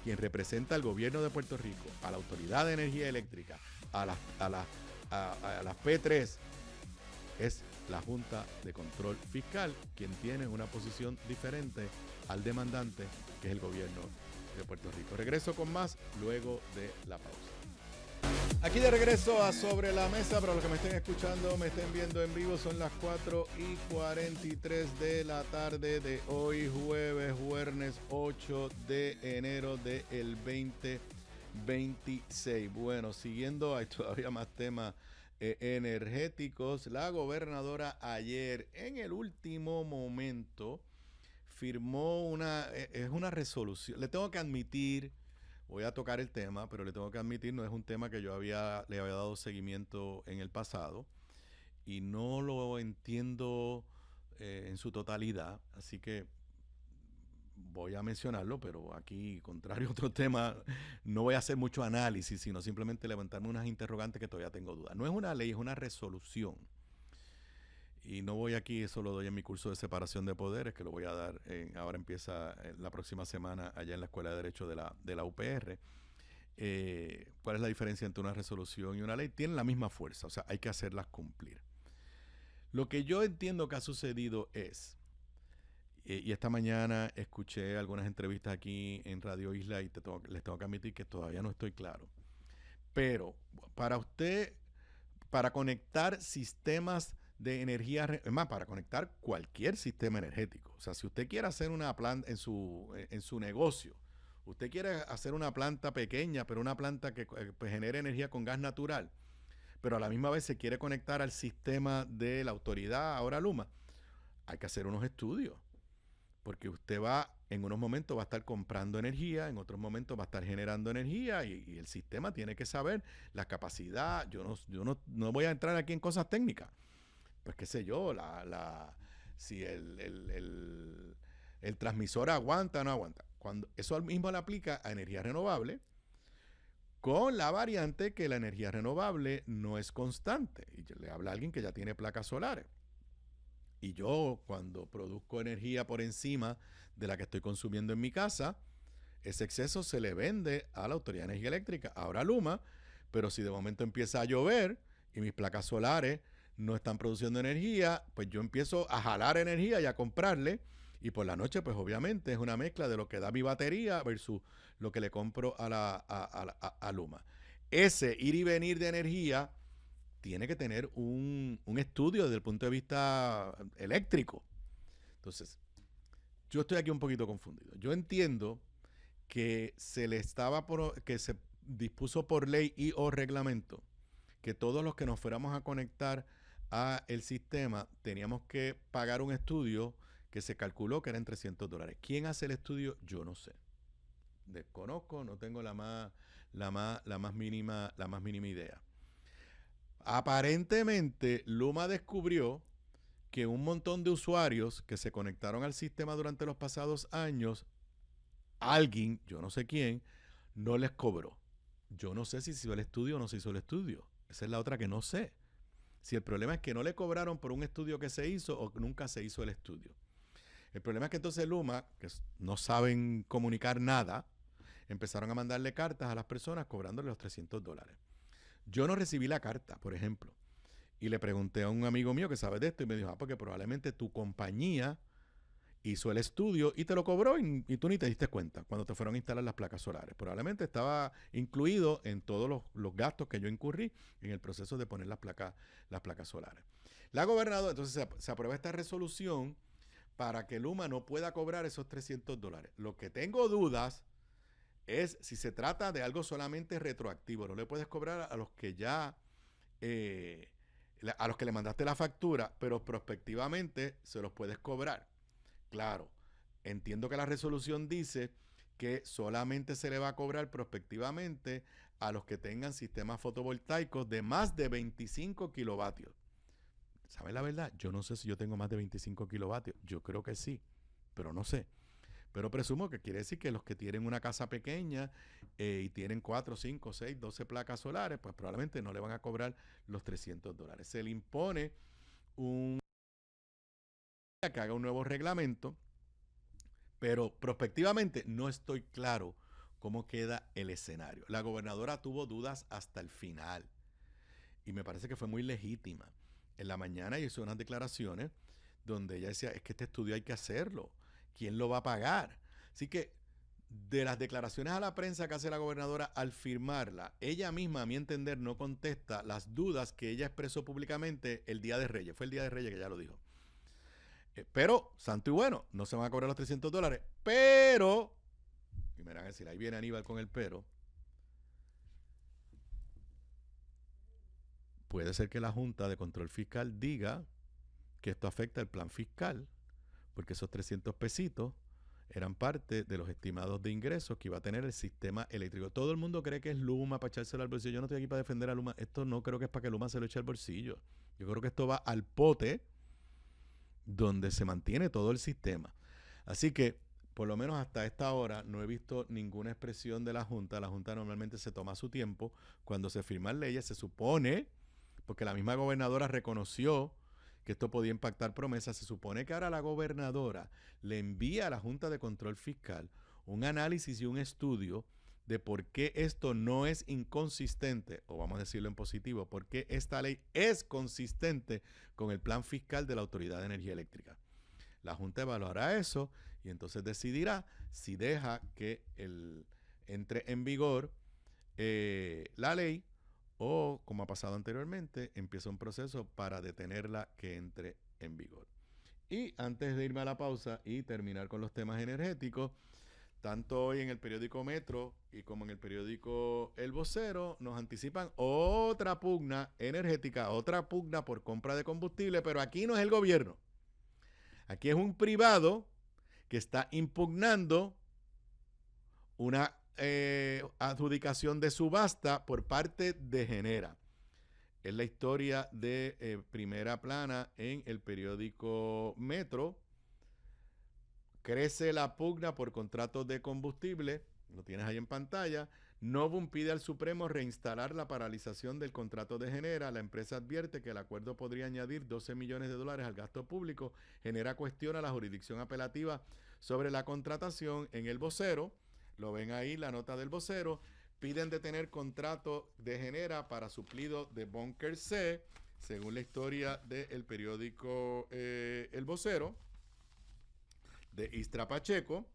quien representa al gobierno de Puerto Rico, a la Autoridad de Energía Eléctrica, a las P3, es la Junta de Control Fiscal, quien tiene una posición diferente al demandante, que es el gobierno de Puerto Rico. Regreso con más luego de la pausa. Aquí de regreso a Sobre la Mesa. Para los que me estén escuchando, me estén viendo en vivo, son las 4:43 de la tarde de hoy, jueves 8 de enero del 2026. Bueno, siguiendo, hay todavía más temas energéticos. La gobernadora ayer, en el último momento, firmó una resolución. Le tengo que admitir, voy a tocar el tema, pero le tengo que admitir, no es un tema que yo le había dado seguimiento en el pasado y no lo entiendo en su totalidad, así que voy a mencionarlo, pero aquí, contrario a otro tema, no voy a hacer mucho análisis, sino simplemente levantarme unas interrogantes que todavía tengo dudas. No es una ley, es una resolución. Y no voy aquí, eso lo doy en mi curso de separación de poderes, que lo voy a dar, ahora empieza la próxima semana allá en la Escuela de Derecho de la UPR. ¿Cuál es la diferencia entre una resolución y una ley? Tienen la misma fuerza, o sea, hay que hacerlas cumplir. Lo que yo entiendo que ha sucedido es, y esta mañana escuché algunas entrevistas aquí en Radio Isla y les tengo que admitir que todavía no estoy claro. Pero para usted, para conectar sistemas de energía, es más, para conectar cualquier sistema energético. O sea, si usted quiere hacer una planta en su negocio, usted quiere hacer una planta pequeña, pero una planta que pues, genere energía con gas natural, pero a la misma vez se quiere conectar al sistema de la autoridad, ahora Luma, hay que hacer unos estudios. Porque usted en unos momentos va a estar comprando energía, en otros momentos va a estar generando energía y el sistema tiene que saber la capacidad. Yo no voy a entrar aquí en cosas técnicas. Pues qué sé yo, si el transmisor aguanta o no aguanta. Cuando eso mismo le aplica a energía renovable, con la variante que la energía renovable no es constante. Y le habla a alguien que ya tiene placas solares. Y yo, cuando produzco energía por encima de la que estoy consumiendo en mi casa, ese exceso se le vende a la Autoridad de Energía Eléctrica, ahora Luma, pero si de momento empieza a llover y mis placas solares no están produciendo energía, pues yo empiezo a jalar energía y a comprarle, y por la noche, pues obviamente es una mezcla de lo que da mi batería versus lo que le compro a Luma. Ese ir y venir de energía tiene que tener un estudio desde el punto de vista eléctrico. Entonces, yo estoy aquí un poquito confundido. Yo entiendo que que se dispuso por ley y o reglamento que todos los que nos fuéramos a conectar a el sistema teníamos que pagar un estudio que se calculó que eran $300. ¿Quién hace el estudio? Yo no sé. Desconozco, no tengo la más mínima idea. Aparentemente, Luma descubrió que un montón de usuarios que se conectaron al sistema durante los pasados años, alguien, yo no sé quién, no les cobró. Yo no sé si se hizo el estudio o no se hizo el estudio. Esa es la otra que no sé. Si el problema es que no le cobraron por un estudio que se hizo o nunca se hizo el estudio. El problema es que entonces Luma, que no saben comunicar nada, empezaron a mandarle cartas a las personas cobrándole los $300. Yo no recibí la carta, por ejemplo, y le pregunté a un amigo mío que sabe de esto y me dijo, porque probablemente tu compañía hizo el estudio y te lo cobró y tú ni te diste cuenta cuando te fueron a instalar las placas solares. Probablemente estaba incluido en todos los gastos que yo incurrí en el proceso de poner las placas solares. La gobernadora, entonces se aprueba esta resolución para que Luma no pueda cobrar esos $300. Lo que tengo dudas es si se trata de algo solamente retroactivo. No le puedes cobrar a los que ya, a los que le mandaste la factura, pero prospectivamente se los puedes cobrar. Claro, entiendo que la resolución dice que solamente se le va a cobrar prospectivamente a los que tengan sistemas fotovoltaicos de más de 25 kilovatios. ¿Saben la verdad? Yo no sé si yo tengo más de 25 kilovatios. Yo creo que sí, pero no sé. Pero presumo que quiere decir que los que tienen una casa pequeña y tienen 4, 5, 6, 12 placas solares, pues probablemente no le van a cobrar los $300. Se le impone que haga un nuevo reglamento, pero prospectivamente no estoy claro cómo queda el escenario. La gobernadora tuvo dudas hasta el final y me parece que fue muy legítima. En la mañana hizo unas declaraciones donde ella decía, es que este estudio hay que hacerlo. ¿Quién lo va a pagar? Así que de las declaraciones a la prensa que hace la gobernadora al firmarla, ella misma, a mi entender, no contesta las dudas que ella expresó públicamente el Día de Reyes. Fue el Día de Reyes que ella lo dijo. Pero, santo y bueno, no se van a cobrar los $300, pero, y me van a decir, ahí viene Aníbal con el pero, puede ser que la Junta de Control Fiscal diga que esto afecta el plan fiscal, porque esos 300 pesitos eran parte de los estimados de ingresos que iba a tener el sistema eléctrico. Todo el mundo cree que es Luma para echárselo al bolsillo. Yo no estoy aquí para defender a Luma. Esto no creo que es para que Luma se lo eche al bolsillo. Yo creo que esto va al pote donde se mantiene todo el sistema. Así que, por lo menos hasta esta hora, no he visto ninguna expresión de la Junta. La Junta normalmente se toma su tiempo. Cuando se firman leyes, se supone, porque la misma gobernadora reconoció que esto podía impactar promesas, se supone que ahora la gobernadora le envía a la Junta de Control Fiscal un análisis y un estudio de por qué esto no es inconsistente, o vamos a decirlo en positivo, por qué esta ley es consistente con el plan fiscal de la Autoridad de Energía Eléctrica. La Junta evaluará eso y entonces decidirá si deja que entre en vigor la ley o, como ha pasado anteriormente, empieza un proceso para detenerla que entre en vigor. Y antes de irme a la pausa y terminar con los temas energéticos, tanto hoy en el periódico Metro y como en el periódico El Vocero, nos anticipan otra pugna energética, otra pugna por compra de combustible, pero aquí no es el gobierno. Aquí es un privado que está impugnando una adjudicación de subasta por parte de Genera. Es la historia de primera plana en el periódico Metro. Crece la pugna por contratos de combustible, lo tienes ahí en pantalla. Novum pide al Supremo reinstalar la paralización del contrato de Genera. La empresa advierte que el acuerdo podría añadir $12 millones al gasto público. Genera cuestiona la jurisdicción apelativa sobre la contratación. En El Vocero, lo ven ahí, la nota del Vocero, piden detener contrato de Genera para suplido de Bunker C, según la historia del periódico El Vocero, de Istra Pacheco.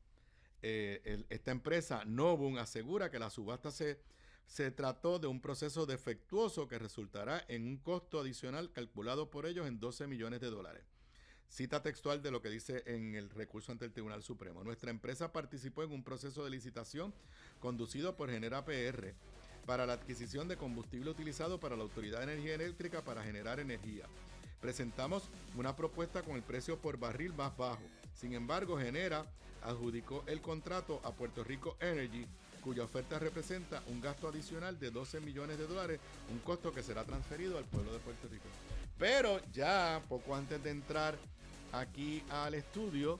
Esta empresa, Novum, asegura que la subasta se trató de un proceso defectuoso que resultará en un costo adicional calculado por ellos en $12 millones. Cita textual de lo que dice en el recurso ante el Tribunal Supremo. Nuestra empresa participó en un proceso de licitación conducido por Genera PR para la adquisición de combustible utilizado para la Autoridad de Energía Eléctrica para generar energía. Presentamos una propuesta con el precio por barril más bajo. Sin embargo, Genera adjudicó el contrato a Puerto Rico Energy, cuya oferta representa un gasto adicional de $12 millones, un costo que será transferido al pueblo de Puerto Rico. Pero ya poco antes de entrar aquí al estudio,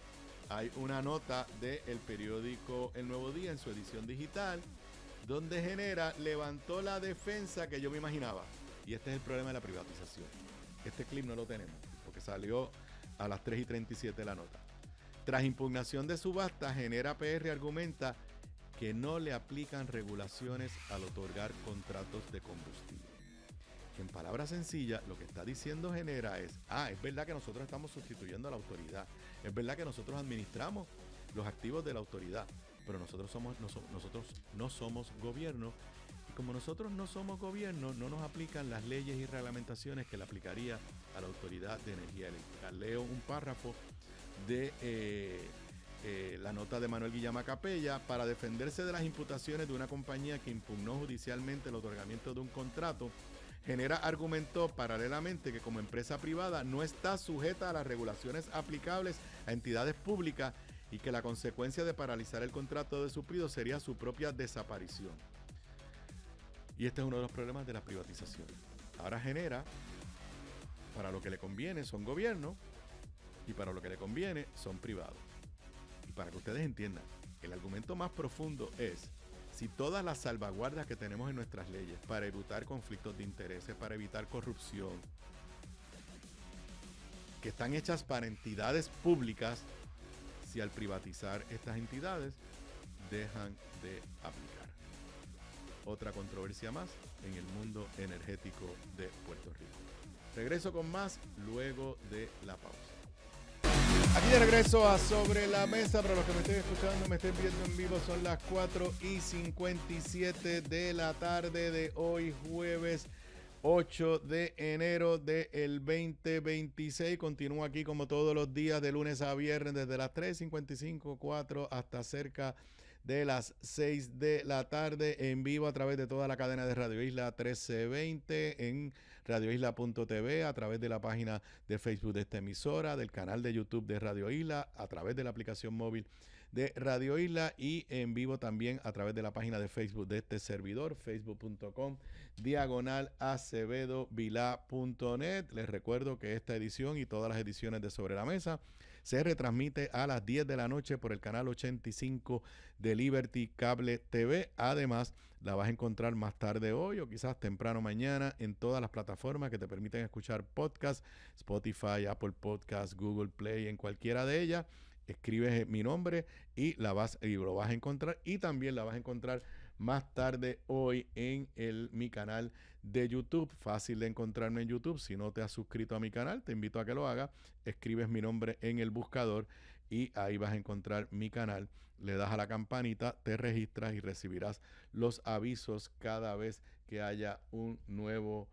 hay una nota del periódico El Nuevo Día en su edición digital, donde Genera levantó la defensa que yo me imaginaba. Y este es el problema de la privatización. Este clip no lo tenemos, porque salió a las 3:37 de la nota. Tras impugnación de subasta, Genera PR argumenta que no le aplican regulaciones al otorgar contratos de combustible. En palabras sencillas, lo que está diciendo Genera es verdad que nosotros estamos sustituyendo a la autoridad, es verdad que nosotros administramos los activos de la autoridad, pero nosotros no somos gobierno, y como nosotros no somos gobierno, no nos aplican las leyes y reglamentaciones que le aplicaría a la Autoridad de Energía Eléctrica. Leo un párrafo de la nota de Manuel Guillama Capella. Para defenderse de las imputaciones de una compañía que impugnó judicialmente el otorgamiento de un contrato, Genera argumentó paralelamente que como empresa privada no está sujeta a las regulaciones aplicables a entidades públicas y que la consecuencia de paralizar el contrato de suplido sería su propia desaparición. Y este es uno de los problemas de la privatización. Ahora Genera, para lo que le conviene son gobiernos y para lo que le conviene son privados. Y para que ustedes entiendan, el argumento más profundo es: si todas las salvaguardas que tenemos en nuestras leyes para evitar conflictos de intereses, para evitar corrupción, que están hechas para entidades públicas, si al privatizar estas entidades dejan de aplicar. Otra controversia más en el mundo energético de Puerto Rico. Regreso con más luego de la pausa. Aquí de regreso a Sobre la Mesa. Para los que me estén escuchando, me estén viendo en vivo, son las 4:57 de la tarde de hoy, jueves 8 de enero del 2026. Continúo aquí como todos los días, de lunes a viernes, desde las 3:55, 4 hasta cerca de las 6 de la tarde, en vivo a través de toda la cadena de Radio Isla 1320, en radioisla.tv, a través de la página de Facebook de esta emisora, del canal de YouTube de Radio Isla, a través de la aplicación móvil de Radio Isla y en vivo también a través de la página de Facebook de este servidor, facebook.com/AcevedoVilá.net. Les recuerdo que esta edición y todas las ediciones de Sobre la Mesa se retransmite a las 10 de la noche por el canal 85 de Liberty Cable TV. Además, la vas a encontrar más tarde hoy o quizás temprano mañana en todas las plataformas que te permiten escuchar podcasts, Spotify, Apple Podcasts, Google Play, en cualquiera de ellas. Escribes mi nombre y lo vas a encontrar, y también la vas a encontrar más tarde hoy en mi canal de YouTube. Fácil de encontrarme en YouTube. Si no te has suscrito a mi canal, te invito a que lo hagas. Escribes mi nombre en el buscador y ahí vas a encontrar mi canal. Le das a la campanita, te registras y recibirás los avisos cada vez que haya un nuevo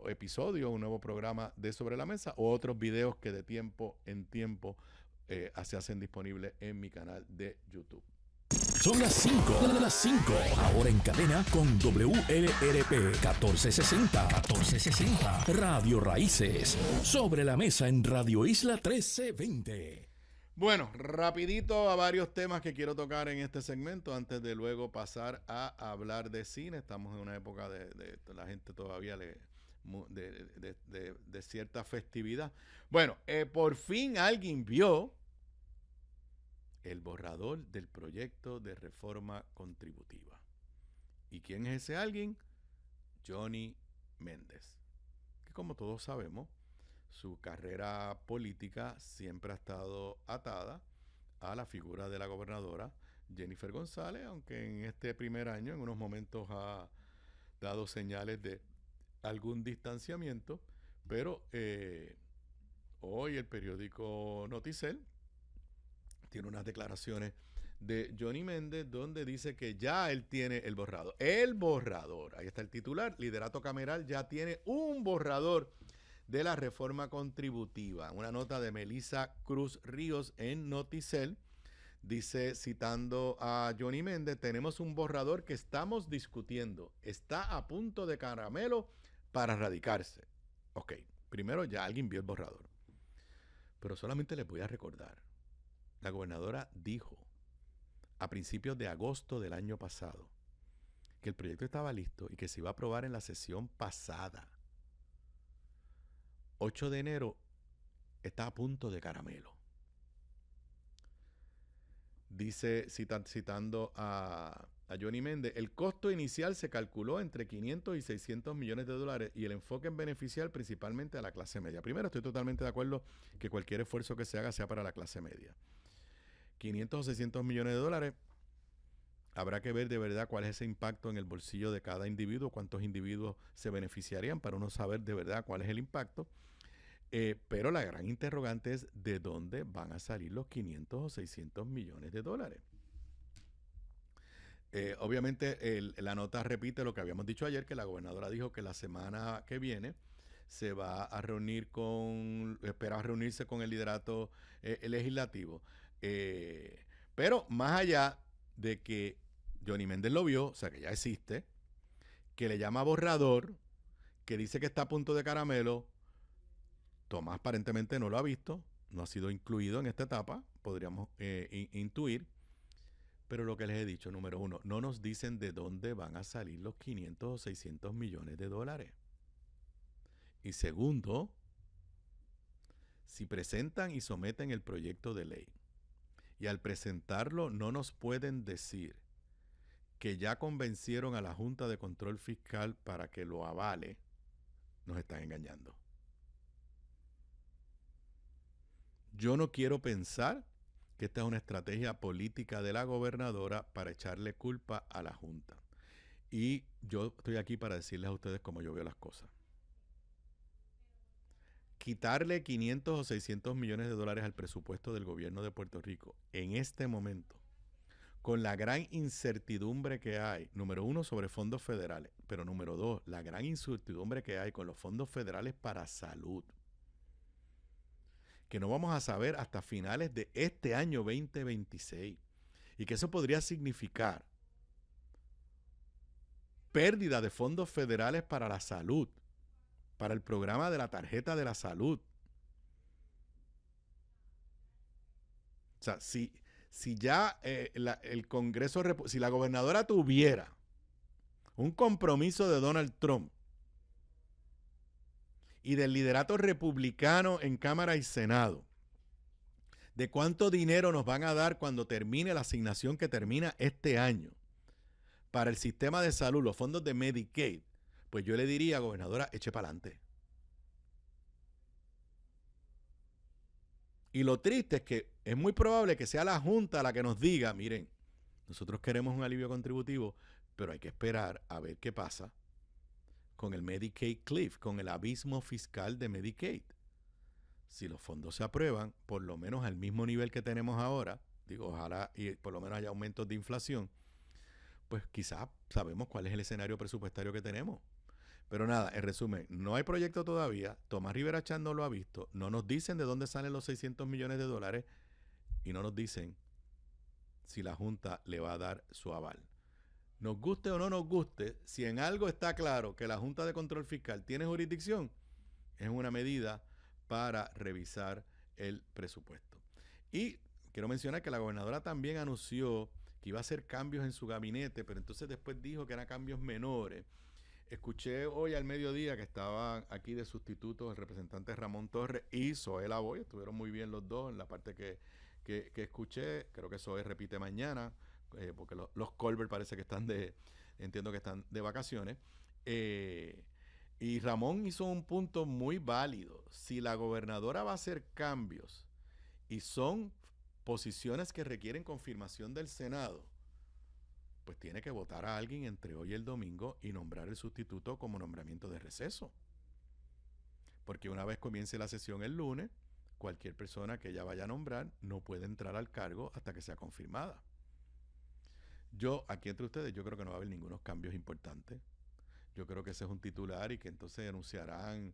episodio, un nuevo programa de Sobre la Mesa, o otros videos que de tiempo en tiempo se hacen disponibles en mi canal de YouTube. Son las 5, ahora en cadena con WLRP 1460, Radio Raíces, sobre la mesa en Radio Isla 1320. Bueno, rapidito a varios temas que quiero tocar en este segmento antes de luego pasar a hablar de cine. Estamos en una época de la gente todavía de cierta festividad. Bueno, por fin alguien vio el borrador del proyecto de reforma contributiva. ¿Y quién es ese alguien? Johnny Méndez, que como todos sabemos, su carrera política siempre ha estado atada a la figura de la gobernadora Jennifer González, aunque en este primer año en unos momentos ha dado señales de algún distanciamiento, pero hoy el periódico Noticel tiene unas declaraciones de Johnny Méndez donde dice que ya él tiene el borrador. El borrador, ahí está el titular, Liderato Cameral ya tiene un borrador de la reforma contributiva. Una nota de Melissa Cruz Ríos en Noticel dice, citando a Johnny Méndez, tenemos un borrador que estamos discutiendo. Está a punto de caramelo para radicarse. Ok, primero ya alguien vio el borrador. Pero solamente les voy a recordar. La gobernadora dijo a principios de agosto del año pasado que el proyecto estaba listo y que se iba a aprobar en la sesión pasada. 8 de enero está a punto de caramelo. Dice, citando a Johnny Méndez, el costo inicial se calculó entre 500 y 600 millones de dólares y el enfoque en beneficiar principalmente a la clase media. Primero, estoy totalmente de acuerdo que cualquier esfuerzo que se haga sea para la clase media. 500 o 600 millones de dólares, habrá que ver de verdad cuál es ese impacto en el bolsillo de cada individuo, cuántos individuos se beneficiarían para uno saber de verdad cuál es el impacto. Pero la gran interrogante es de dónde van a salir los 500 o 600 millones de dólares. Obviamente la nota repite lo que habíamos dicho ayer, que la gobernadora dijo que la semana que viene se va a reunir espera reunirse con el liderato legislativo. Pero más allá de que Johnny Méndez lo vio, o sea que ya existe, que le llama borrador, que dice que está a punto de caramelo, Tomás aparentemente no lo ha visto, no ha sido incluido en esta etapa, podríamos intuir, pero lo que les he dicho, número uno, no nos dicen de dónde van a salir los 500 o 600 millones de dólares. Y segundo, si presentan y someten el proyecto de ley, y al presentarlo no nos pueden decir que ya convencieron a la Junta de Control Fiscal para que lo avale, nos están engañando. Yo no quiero pensar que esta es una estrategia política de la gobernadora para echarle culpa a la Junta. Y yo estoy aquí para decirles a ustedes cómo yo veo las cosas. Quitarle 500 o 600 millones de dólares al presupuesto del gobierno de Puerto Rico en este momento, con la gran incertidumbre que hay, número uno, sobre fondos federales, pero número dos, la gran incertidumbre que hay con los fondos federales para salud, que no vamos a saber hasta finales de este año 2026, y que eso podría significar pérdida de fondos federales para la salud, para el programa de la tarjeta de la salud. O sea, si ya el Congreso, si la gobernadora tuviera un compromiso de Donald Trump y del liderato republicano en Cámara y Senado, de cuánto dinero nos van a dar cuando termine la asignación que termina este año para el sistema de salud, los fondos de Medicaid, pues yo le diría, gobernadora, eche para adelante. Y lo triste es que es muy probable que sea la Junta la que nos diga, miren, nosotros queremos un alivio contributivo, pero hay que esperar a ver qué pasa con el Medicaid Cliff, con el abismo fiscal de Medicaid. Si los fondos se aprueban, por lo menos al mismo nivel que tenemos ahora, digo, ojalá y por lo menos haya aumentos de inflación, pues quizás sabemos cuál es el escenario presupuestario que tenemos. Pero nada, en resumen, no hay proyecto todavía, Tomás Rivera Chat no lo ha visto, no nos dicen de dónde salen los 600 millones de dólares, y no nos dicen si la Junta le va a dar su aval. Nos guste o no nos guste, si en algo está claro que la Junta de Control Fiscal tiene jurisdicción, es una medida para revisar el presupuesto. Y quiero mencionar que la gobernadora también anunció que iba a hacer cambios en su gabinete, pero entonces después dijo que eran cambios menores. Escuché hoy al mediodía que estaban aquí de sustitutos el representante Ramón Torres y Zoé Lavoy, estuvieron muy bien los dos en la parte que escuché. Creo que Zoé repite mañana, porque los Colbert parece que entiendo que están de vacaciones. Y Ramón hizo un punto muy válido. Si la gobernadora va a hacer cambios y son posiciones que requieren confirmación del Senado, pues tiene que votar a alguien entre hoy y el domingo y nombrar el sustituto como nombramiento de receso. Porque una vez comience la sesión el lunes, cualquier persona que ella vaya a nombrar no puede entrar al cargo hasta que sea confirmada. Yo, aquí entre ustedes, yo creo que no va a haber ningunos cambios importantes. Yo creo que ese es un titular y que entonces anunciarán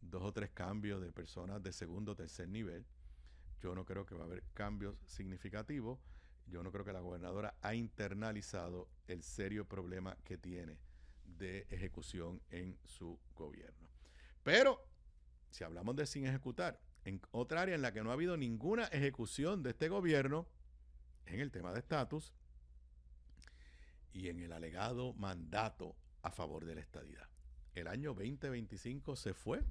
2 o 3 cambios de personas de segundo o tercer nivel. Yo no creo que va a haber cambios significativos. Yo no creo que la gobernadora ha internalizado el serio problema que tiene de ejecución en su gobierno. Pero, si hablamos de sin ejecutar, en otra área en la que no ha habido ninguna ejecución de este gobierno, es en el tema de estatus y en el alegado mandato a favor de la estadidad. El año 2025 se fue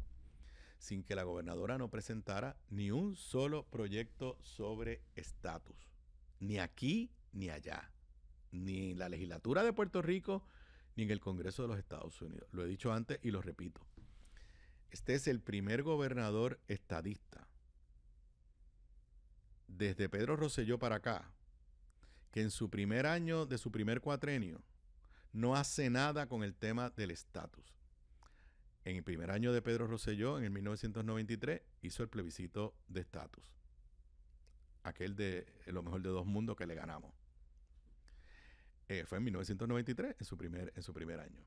sin que la gobernadora no presentara ni un solo proyecto sobre estatus. Ni aquí ni allá. Ni en la legislatura de Puerto Rico, ni en el Congreso de los Estados Unidos. Lo he dicho antes y lo repito. Este es el primer gobernador estadista desde Pedro Rosselló para acá que en su primer año de su primer cuatrenio no hace nada con el tema del estatus. En el primer año de Pedro Rosselló, en el 1993, hizo el plebiscito de estatus. Aquel de lo mejor de 2 mundos que le ganamos. Fue en 1993, en su primer año.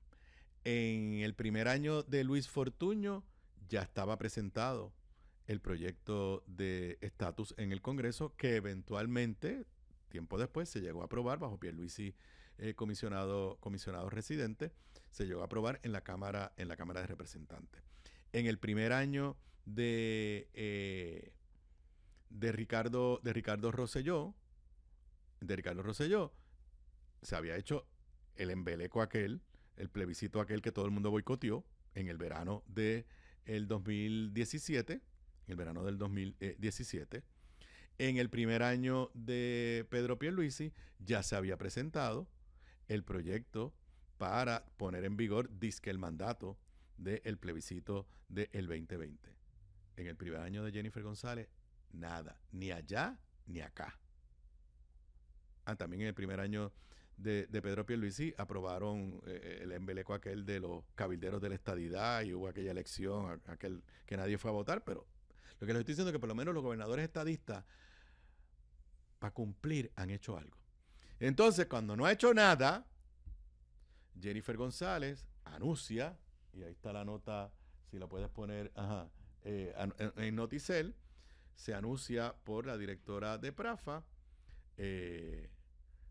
En el primer año de Luis Fortuño ya estaba presentado el proyecto de estatus en el Congreso, que eventualmente, tiempo después, se llegó a aprobar bajo Pierluisi, comisionado residente, se llegó a aprobar en la Cámara de Representantes. En el primer año de Ricardo Rosselló, se había hecho el embeleco aquel, el plebiscito aquel que todo el mundo boicoteó en el verano del 2017, En el primer año de Pedro Pierluisi ya se había presentado el proyecto para poner en vigor dizque el mandato del plebiscito del 2020. En el primer año de Jennifer González, nada, ni allá ni acá. También en el primer año de Pedro Pierluisi aprobaron el embeleco aquel de los cabilderos de la estadidad y hubo aquella elección, aquel que nadie fue a votar, pero lo que les estoy diciendo es que por lo menos los gobernadores estadistas, para cumplir, han hecho algo. Entonces, cuando no ha hecho nada, Jennifer González anuncia, y ahí está la nota, si la puedes poner en Noticel, se anuncia por la directora de PRAFA,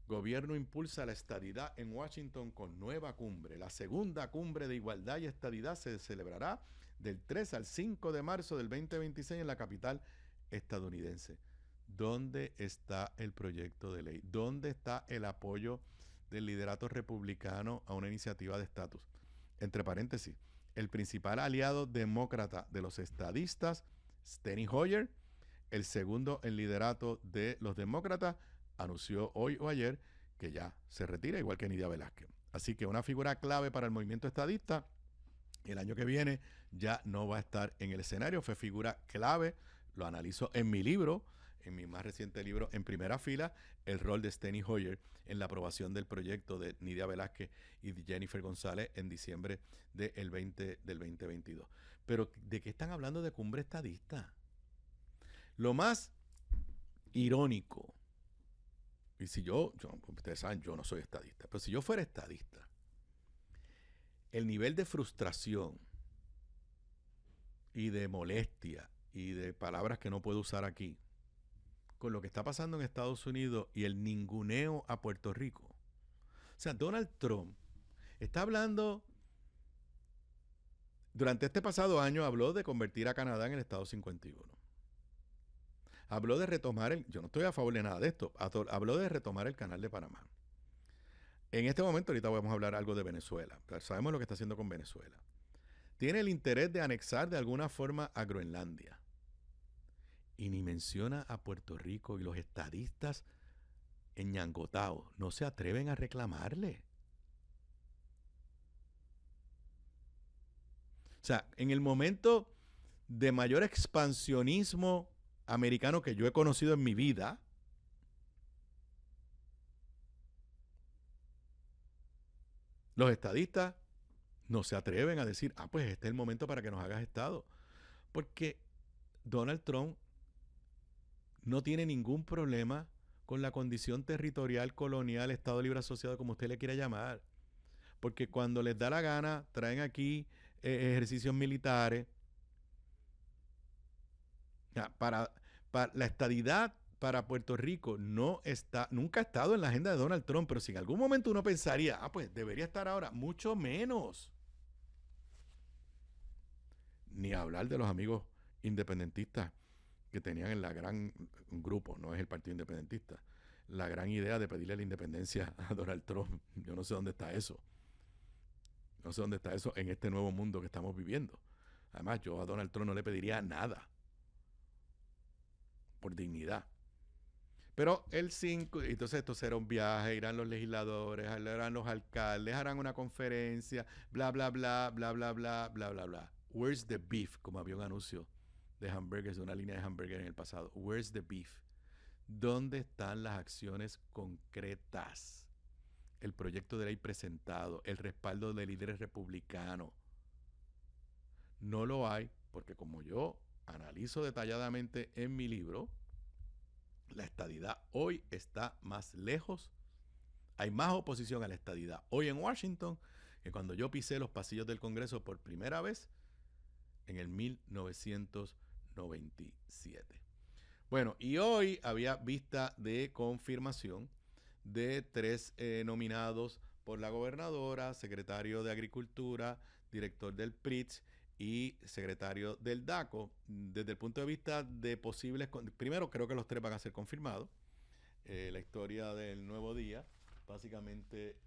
gobierno impulsa la estadidad en Washington con nueva cumbre. La segunda cumbre de igualdad y estadidad se celebrará del 3 al 5 de marzo del 2026 en la capital estadounidense. ¿Dónde está el proyecto de ley? ¿Dónde está el apoyo del liderato republicano a una iniciativa de estatus? Entre paréntesis, el principal aliado demócrata de los estadistas, Steny Hoyer, el segundo en liderato de los demócratas, anunció hoy o ayer que ya se retira, igual que Nidia Velázquez. Así que una figura clave para el movimiento estadista el año que viene ya no va a estar en el escenario. Fue figura clave, lo analizo en mi libro, en mi más reciente libro, En Primera Fila, el rol de Steny Hoyer en la aprobación del proyecto de Nidia Velázquez y de Jennifer González en diciembre del 2022. Pero, ¿de qué están hablando de cumbre estadista? Lo más irónico, y si ustedes saben, yo no soy estadista, pero si yo fuera estadista, el nivel de frustración y de molestia y de palabras que no puedo usar aquí con lo que está pasando en Estados Unidos y el ninguneo a Puerto Rico. O sea, Donald Trump está hablando, durante este pasado año habló de convertir a Canadá en el Estado 51. Habló de retomar yo no estoy a favor de nada de esto, habló de retomar el Canal de Panamá. En este momento, ahorita vamos a hablar algo de Venezuela, pero sabemos lo que está haciendo con Venezuela. Tiene el interés de anexar de alguna forma a Groenlandia. Y ni menciona a Puerto Rico, y los estadistas enñangotados no se atreven a reclamarle. O sea, en el momento de mayor expansionismo americano que yo he conocido en mi vida, los estadistas no se atreven a decir, pues este es el momento para que nos hagas Estado. Porque Donald Trump no tiene ningún problema con la condición territorial, colonial, Estado Libre Asociado, como usted le quiera llamar. Porque cuando les da la gana, traen aquí ejercicios militares. Para la estadidad para Puerto Rico nunca ha estado en la agenda de Donald Trump, pero si en algún momento uno pensaría, pues debería estar ahora, mucho menos. Ni hablar de los amigos independentistas que tenían en la gran grupo, no es el Partido Independentista, la gran idea de pedirle la independencia a Donald Trump. Yo no sé dónde está eso. No sé dónde está eso en este nuevo mundo que estamos viviendo. Además, yo a Donald Trump no le pediría nada por dignidad. Pero el 5, entonces esto será un viaje, irán los legisladores, irán los alcaldes, harán una conferencia, bla, bla, bla, bla, bla, bla, bla, bla, bla. Where's the beef? Como había un anuncio de hamburgues, de una línea de hamburgues en el pasado. Where's the beef? ¿Dónde están las acciones concretas? El proyecto de ley presentado, el respaldo de líderes republicanos. No lo hay, porque como yo analizo detalladamente en mi libro, la estadidad hoy está más lejos. Hay más oposición a la estadidad hoy en Washington que cuando yo pisé los pasillos del Congreso por primera vez en el 1997. Bueno, y hoy había vista de confirmación de 3 nominados por la gobernadora, secretario de Agricultura, director del PRITS y secretario del DACO. Desde el punto de vista de posibles... Primero, creo que los 3 van a ser confirmados. La historia del Nuevo Día básicamente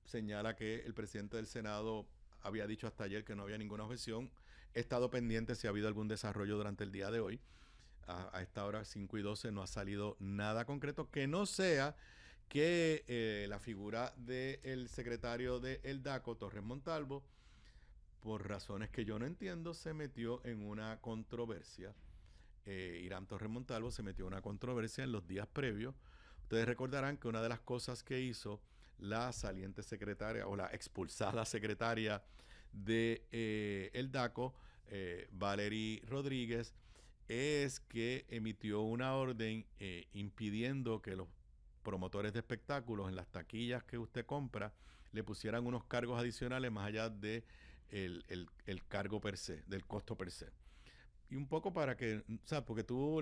señala que el presidente del Senado había dicho hasta ayer que no había ninguna objeción. He estado pendiente si ha habido algún desarrollo durante el día de hoy. A esta hora, 5:12, no ha salido nada concreto que no sea que la figura del secretario del DACO, Torres Montalvo, por razones que yo no entiendo, se metió en una controversia. Irán Torres Montalvo se metió en una controversia en los días previos. Ustedes recordarán que una de las cosas que hizo la saliente secretaria o la expulsada secretaria de el DACO, Valerie Rodríguez, es que emitió una orden impidiendo que los promotores de espectáculos en las taquillas que usted compra le pusieran unos cargos adicionales más allá de el cargo per se, del costo per se. Y un poco para que, o sea, porque tú,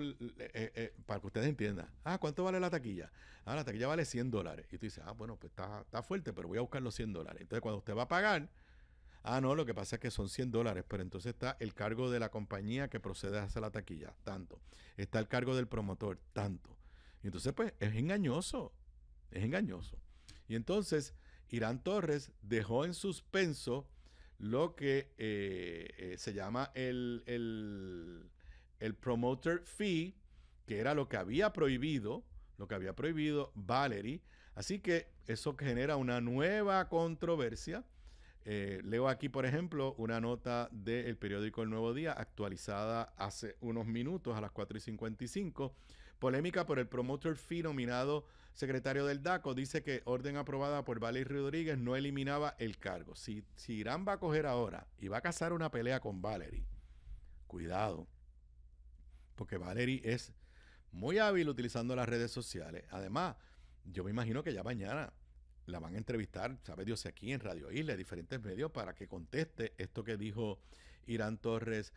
para que ustedes entiendan, ¿cuánto vale la taquilla? La taquilla vale $100. Y tú dices, bueno, pues está fuerte, pero voy a buscar los $100. Entonces, cuando usted va a pagar, no, lo que pasa es que son $100, pero entonces está el cargo de la compañía que procede a hacer la taquilla, tanto. Está el cargo del promotor, tanto. Y entonces, pues, es engañoso. Y entonces, Irán Torres dejó en suspenso lo que se llama el promoter fee, que era lo que había prohibido Valerie. Así que eso genera una nueva controversia. Leo aquí, por ejemplo, una nota del periódico El Nuevo Día, actualizada hace unos minutos a las 4:55. Polémica por el promoter fee nominado secretario del DACO. Dice que orden aprobada por Valerie Rodríguez no eliminaba el cargo. Si Irán va a coger ahora y va a cazar una pelea con Valerie, cuidado, porque Valerie es muy hábil utilizando las redes sociales. Además, yo me imagino que ya mañana la van a entrevistar, sabe Dios, aquí en Radio Isla, diferentes medios, para que conteste esto que dijo Irán Torres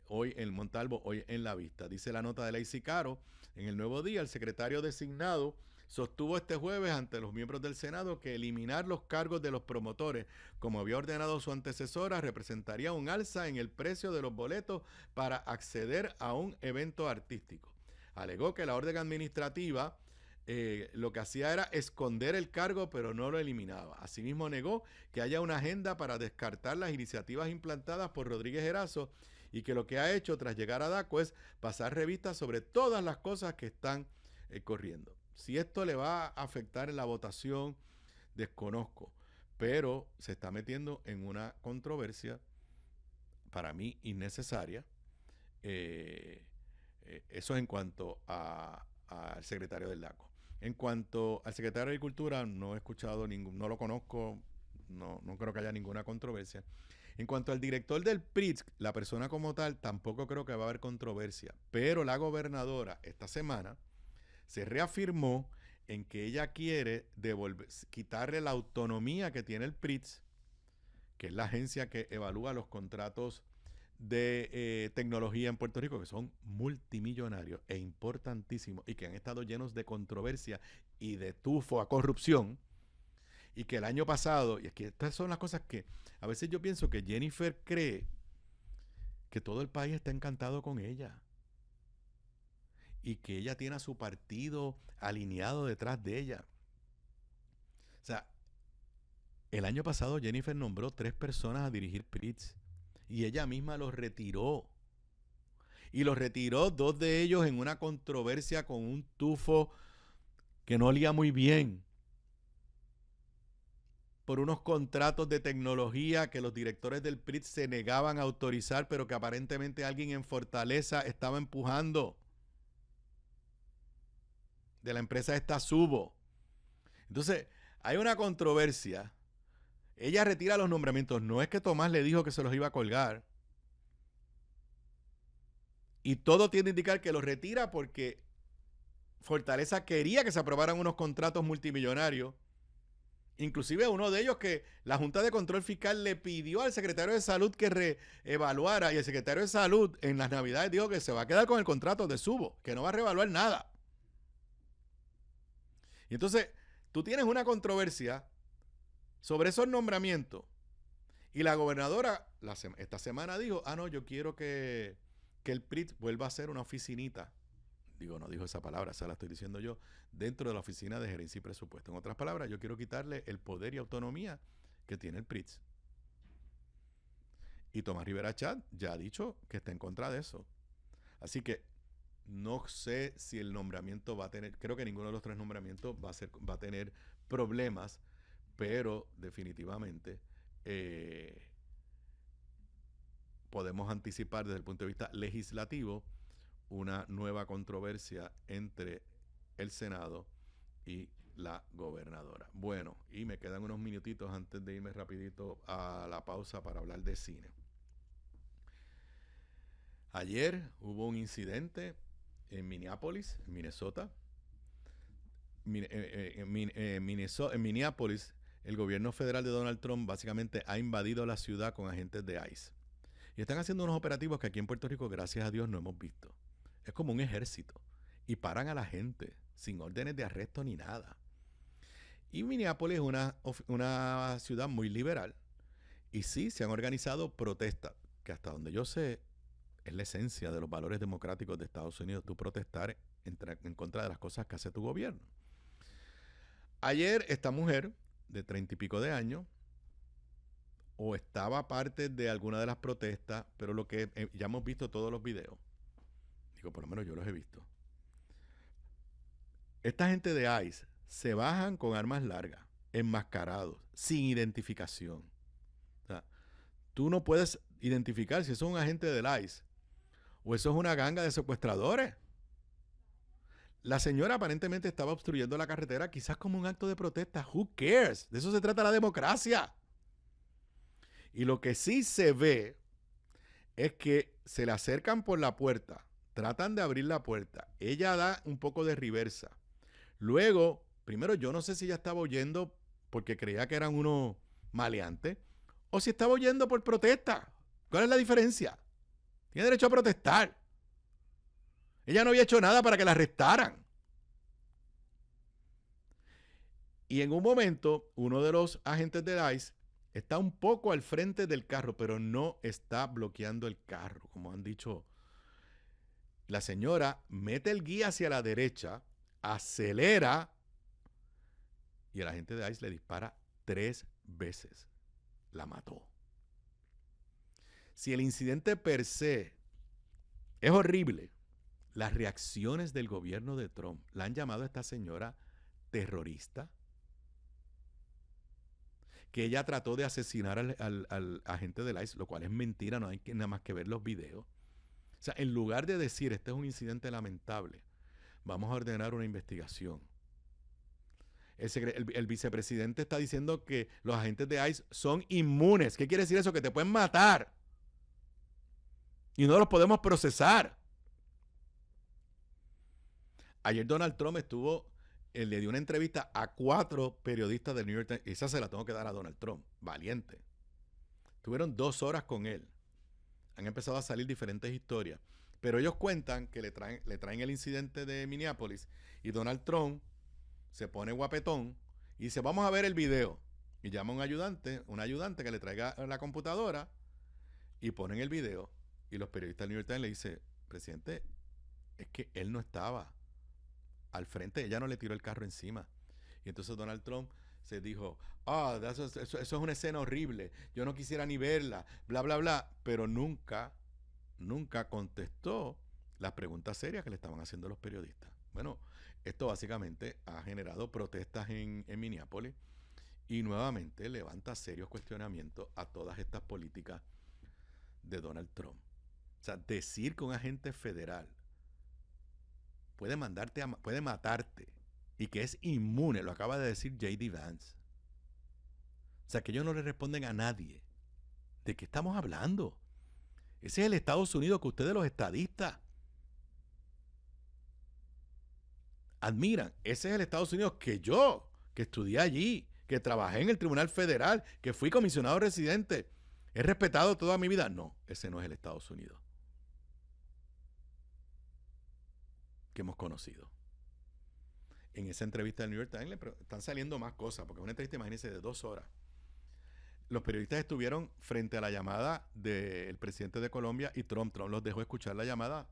hoy en Montalvo, hoy en La Vista. Dice la nota de Lacey Caro, en el Nuevo Día, el secretario designado sostuvo este jueves ante los miembros del Senado que eliminar los cargos de los promotores, como había ordenado su antecesora, representaría un alza en el precio de los boletos para acceder a un evento artístico. Alegó que la orden administrativa lo que hacía era esconder el cargo, pero no lo eliminaba. Asimismo, negó que haya una agenda para descartar las iniciativas implantadas por Rodríguez Erazo y que lo que ha hecho tras llegar a DACO es pasar revistas sobre todas las cosas que están corriendo. Si esto le va a afectar en la votación, desconozco, pero se está metiendo en una controversia para mí innecesaria. Eso es en cuanto al secretario del DACO. En cuanto al secretario de Agricultura, no he escuchado no lo conozco, no creo que haya ninguna controversia. En cuanto al director del PRITS, la persona como tal, tampoco creo que va a haber controversia. Pero la gobernadora esta semana se reafirmó en que ella quiere quitarle la autonomía que tiene el PRITS, que es la agencia que evalúa los contratos de tecnología en Puerto Rico, que son multimillonarios e importantísimos y que han estado llenos de controversia y de tufo a corrupción, y que el año pasado, y es que estas son las cosas que a veces yo pienso que Jennifer cree que todo el país está encantado con ella y que ella tiene a su partido alineado detrás de ella. O sea, el año pasado Jennifer nombró 3 personas a dirigir PRITS y ella misma los retiró. Y los retiró 2 de ellos en una controversia con un tufo que no olía muy bien, por unos contratos de tecnología que los directores del PRITS se negaban a autorizar, pero que aparentemente alguien en Fortaleza estaba empujando, de la empresa esta Subo. Entonces, hay una controversia. Ella retira los nombramientos. No es que Tomás le dijo que se los iba a colgar. Y todo tiende a indicar que los retira porque Fortaleza quería que se aprobaran unos contratos multimillonarios. Inclusive uno de ellos que la Junta de Control Fiscal le pidió al secretario de Salud que reevaluara, y el secretario de Salud en las Navidades dijo que se va a quedar con el contrato de Subo, que no va a reevaluar nada. Y entonces, tú tienes una controversia sobre esos nombramientos y la gobernadora esta semana dijo, no, yo quiero que el PRIT vuelva a ser una oficinita. Digo, no dijo esa palabra, esa la estoy diciendo yo, dentro de la Oficina de Gerencia y Presupuesto. En otras palabras, yo quiero quitarle el poder y autonomía que tiene el PRIT. Y Tomás Rivera Chat ya ha dicho que está en contra de eso. Así que no sé si el nombramiento va a tener, creo que ninguno de los 3 nombramientos va a tener problemas, pero definitivamente podemos anticipar desde el punto de vista legislativo una nueva controversia entre el Senado y la gobernadora. Bueno, y me quedan unos minutitos antes de irme rapidito a la pausa para hablar de cine. Ayer hubo un incidente en Minneapolis, en Minnesota. En Minneapolis, el gobierno federal de Donald Trump básicamente ha invadido la ciudad con agentes de ICE. Y están haciendo unos operativos que aquí en Puerto Rico, gracias a Dios, no hemos visto. Es como un ejército. Y paran a la gente sin órdenes de arresto ni nada. Y Minneapolis es una ciudad muy liberal. Y sí, se han organizado protestas, que hasta donde yo sé, es la esencia de los valores democráticos de Estados Unidos, tú protestar en contra de las cosas que hace tu gobierno. Ayer esta mujer de 30 y pico de años, o estaba parte de alguna de las protestas, pero lo que ya hemos visto todos los videos, digo, por lo menos yo los he visto. Esta gente de ICE se bajan con armas largas, enmascarados, sin identificación. O sea, tú no puedes identificar si eso es un agente del ICE o eso es una ganga de secuestradores. La señora aparentemente estaba obstruyendo la carretera, quizás como un acto de protesta. Who cares? De eso se trata la democracia. Y lo que sí se ve es que se le acercan por la puerta, tratan de abrir la puerta, ella da un poco de reversa. Luego, primero yo no sé si ella estaba oyendo porque creía que eran unos maleantes, o si estaba huyendo por protesta. ¿Cuál es la diferencia? Tiene derecho a protestar. Ella no había hecho nada para que la arrestaran. Y en un momento, uno de los agentes de ICE está un poco al frente del carro, pero no está bloqueando el carro, como han dicho. La señora mete el guía hacia la derecha, acelera, y el agente de ICE le dispara 3 veces. La mató. Si el incidente per se es horrible, las reacciones del gobierno de Trump la han llamado a esta señora terrorista, que ella trató de asesinar al agente del ICE, lo cual es mentira, no hay que, nada más que ver los videos. O sea, en lugar de decir, este es un incidente lamentable, vamos a ordenar una investigación. El vicepresidente está diciendo que los agentes de ICE son inmunes. ¿Qué quiere decir eso? Que te pueden matar. Y no los podemos procesar. Ayer Donald Trump le dio una entrevista a 4 periodistas del New York Times. Esa se la tengo que dar a Donald Trump. Valiente. Tuvieron 2 horas con él. Han empezado a salir diferentes historias. Pero ellos cuentan que le traen el incidente de Minneapolis y Donald Trump se pone guapetón y dice, vamos a ver el video. Y llama a un ayudante que le traiga la computadora y ponen el video. Y los periodistas del New York Times le dicen, presidente, es que él no estaba al frente, ella no le tiró el carro encima. Y entonces Donald Trump se dijo, eso es una escena horrible, yo no quisiera ni verla, bla, bla, bla. Pero nunca contestó las preguntas serias que le estaban haciendo los periodistas. Bueno, esto básicamente ha generado protestas en Minneapolis y nuevamente levanta serios cuestionamientos a todas estas políticas de Donald Trump. O sea, decir que un agente federal puede matarte y que es inmune, lo acaba de decir J.D. Vance. O sea, que ellos no le responden a nadie. ¿De qué estamos hablando? Ese es el Estados Unidos que ustedes, los estadistas, admiran. Ese es el Estados Unidos que estudié allí, que trabajé en el Tribunal Federal, que fui comisionado residente, he respetado toda mi vida. No, ese no es el Estados Unidos que hemos conocido. En esa entrevista del New York Times están saliendo más cosas, porque es una entrevista, imagínense, de 2 horas. Los periodistas estuvieron frente a la llamada del presidente de Colombia y Trump los dejó escuchar la llamada.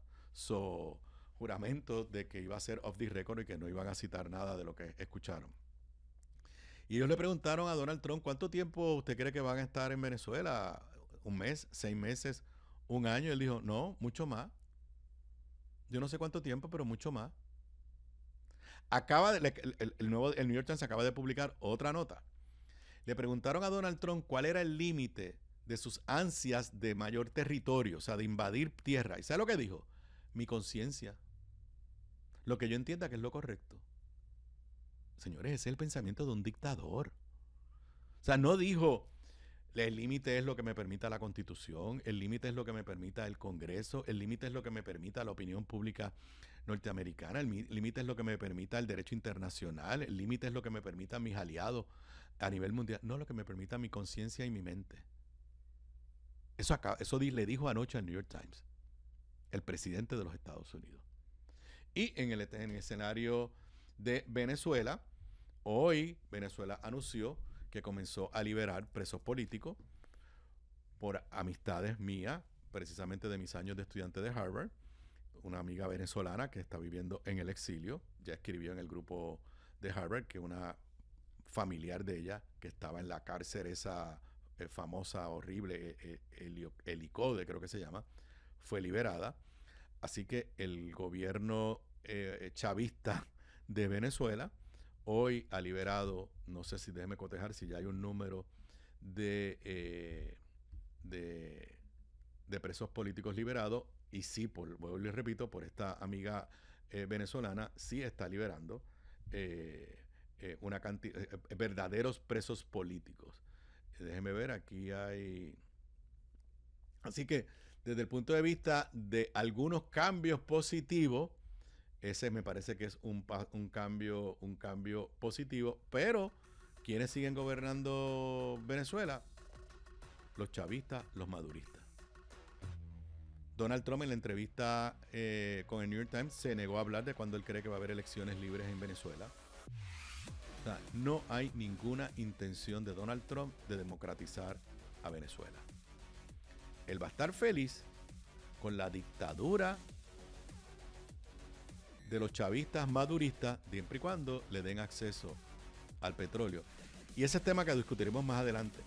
Juramento de que iba a ser off the record y que no iban a citar nada de lo que escucharon. Y ellos le preguntaron a Donald Trump, ¿cuánto tiempo usted cree que van a estar en Venezuela? ¿1 mes? ¿6 meses? ¿1 año? Él dijo, no, mucho más. Yo no sé cuánto tiempo, pero mucho más. El New York Times acaba de publicar otra nota. Le preguntaron a Donald Trump cuál era el límite de sus ansias de mayor territorio, o sea, de invadir tierra. ¿Y sabe lo que dijo? Mi conciencia. Lo que yo entienda que es lo correcto. Señores, ese es el pensamiento de un dictador. O sea, no dijo, el límite es lo que me permita la Constitución, el límite es lo que me permita el Congreso, el límite es lo que me permita la opinión pública norteamericana, el límite es lo que me permita el derecho internacional, el límite es lo que me permita mis aliados a nivel mundial. No, lo que me permita mi conciencia y mi mente. Eso le dijo anoche al New York Times el presidente de los Estados Unidos. Y en el escenario de Venezuela, hoy Venezuela anunció que comenzó a liberar presos políticos por amistades mías, precisamente de mis años de estudiante de Harvard. Una amiga venezolana que está viviendo en el exilio, ya escribió en el grupo de Harvard que una familiar de ella que estaba en la cárcel esa famosa, horrible, el ICODE creo que se llama, fue liberada. Así que el gobierno chavista de Venezuela hoy ha liberado, no sé si déjeme cotejar si ya hay un número de presos políticos liberados, y sí, vuelvo y les repito, por esta amiga venezolana, sí está liberando una cantidad, verdaderos presos políticos. Déjenme ver, aquí hay... Así que, desde el punto de vista de algunos cambios positivos, ese me parece que es un cambio positivo. Pero, ¿quiénes siguen gobernando Venezuela? los chavistas, los maduristas. Donald Trump en la entrevista con el New York Times se negó a hablar de cuando él cree que va a haber elecciones libres en Venezuela. O sea, no hay ninguna intención de Donald Trump de democratizar a Venezuela. Él va a estar feliz con la dictadura de los chavistas maduristas, siempre y cuando le den acceso al petróleo. Y ese es tema que discutiremos más adelante,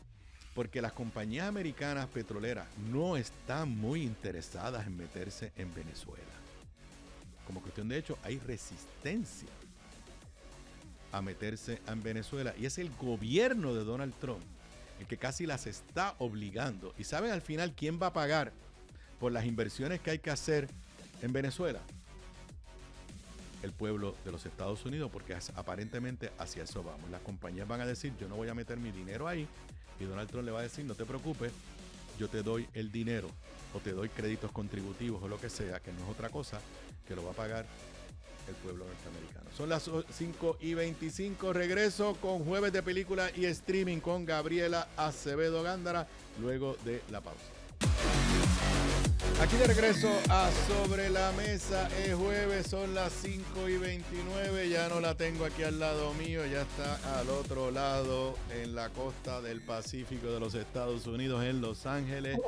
porque las compañías americanas petroleras no están muy interesadas en meterse en Venezuela. Como cuestión de hecho, hay resistencia a meterse en Venezuela, y es el gobierno de Donald Trump el que casi las está obligando. ¿Y saben al final quién va a pagar por las inversiones que hay que hacer en Venezuela? El pueblo de los Estados Unidos, porque aparentemente hacia eso vamos. Las compañías van a decir, yo no voy a meter mi dinero ahí, y Donald Trump le va a decir, no te preocupes, yo te doy el dinero, o te doy créditos contributivos, o lo que sea, que no es otra cosa, que lo va a pagar el pueblo norteamericano. Son las 5:25, regreso con Jueves de Película y Streaming con Gabriela Acevedo Gándara, luego de la pausa. Aquí de regreso a Sobre la Mesa, es jueves, son las 5:29, ya no la tengo aquí al lado mío, ya está al otro lado en la costa del Pacífico de los Estados Unidos, en Los Ángeles,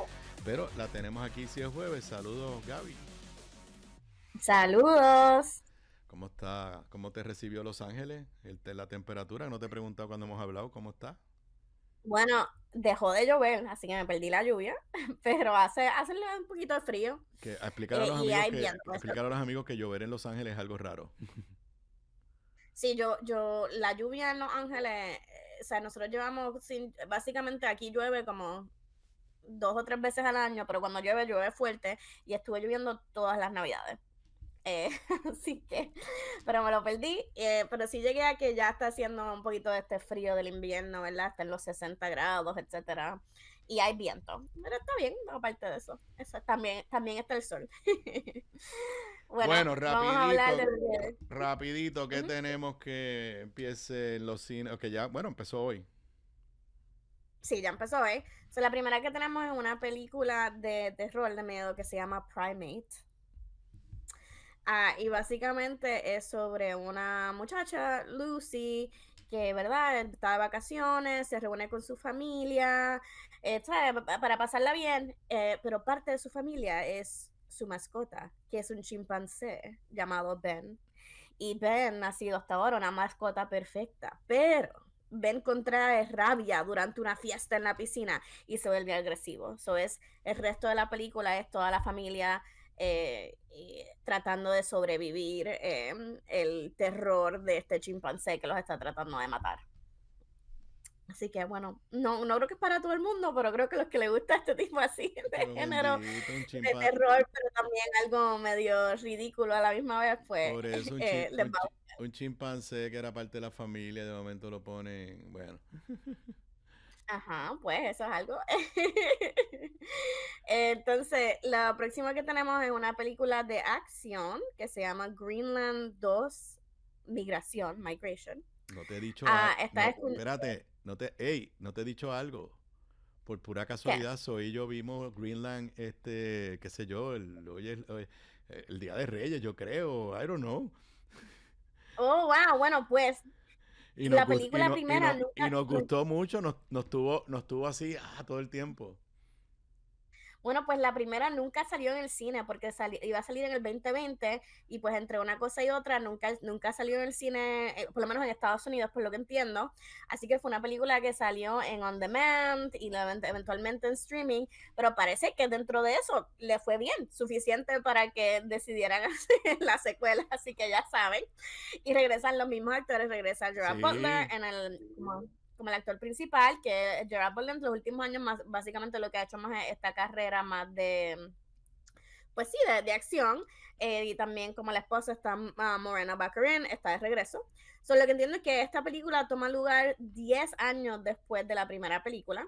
pero la tenemos aquí si es jueves. Saludos, Gaby. Saludos. ¿Cómo está? ¿Cómo te recibió Los Ángeles? La temperatura, no te he preguntado cuando hemos hablado, ¿cómo está? Bueno, dejó de llover, así que me perdí la lluvia, pero hace un poquito de frío. Explicar a los amigos que llover en Los Ángeles es algo raro. Sí, la lluvia en Los Ángeles, o sea, nosotros llevamos, básicamente aquí llueve como 2 o 3 veces al año, pero cuando llueve fuerte, y estuve lloviendo todas las navidades. Así que, pero me lo perdí, pero sí llegué a que ya está haciendo un poquito de este frío del invierno, ¿verdad? Está en los 60 grados, etcétera, y hay viento, pero está bien, aparte de eso también está el sol. Bueno, rapidito, ¿qué tenemos que empiece en los cines? Que ya, bueno, empezó hoy. Sí, ya empezó hoy. La primera que tenemos es una película de terror, de miedo, que se llama Primate. Y básicamente es sobre una muchacha, Lucy, que, ¿verdad?, está de vacaciones, se reúne con su familia, para pasarla bien, pero parte de su familia es su mascota, que es un chimpancé llamado Ben. Y Ben ha sido hasta ahora una mascota perfecta, pero Ben contrae rabia durante una fiesta en la piscina y se vuelve agresivo. El resto de la película es toda la familia tratando de sobrevivir el terror de este chimpancé que los está tratando de matar. Así que bueno, no creo que es para todo el mundo, pero creo que los que les gusta este tipo así de género de terror, pero también algo medio ridículo a la misma vez, pues por eso un chimpancé que era parte de la familia, de momento lo ponen, bueno. Ajá, pues eso es algo. Entonces, la próxima que tenemos es una película de acción que se llama Greenland 2 Migration. No te he dicho espérate, no te he dicho algo. Por pura casualidad, Zoe y yo vimos Greenland, qué sé yo, el Día de Reyes, yo creo, I don't know. Oh, wow, bueno, pues la película primera y nos gustó mucho, nos tuvo así todo el tiempo. Bueno, pues la primera nunca salió en el cine porque iba a salir en el 2020 y pues entre una cosa y otra nunca salió en el cine, por lo menos en Estados Unidos, por lo que entiendo. Así que fue una película que salió en On Demand y eventualmente en streaming, pero parece que dentro de eso le fue bien, suficiente para que decidieran hacer la secuela, así que ya saben. Y regresan los mismos actores, regresa Gerard Butler como el actor principal, que Gerard Butler en los últimos años básicamente lo que ha hecho más es esta carrera más de, pues sí, de acción, y también como la esposa está Morena Baccarin, está de regreso. Lo que entiendo es que esta película toma lugar 10 años después de la primera película,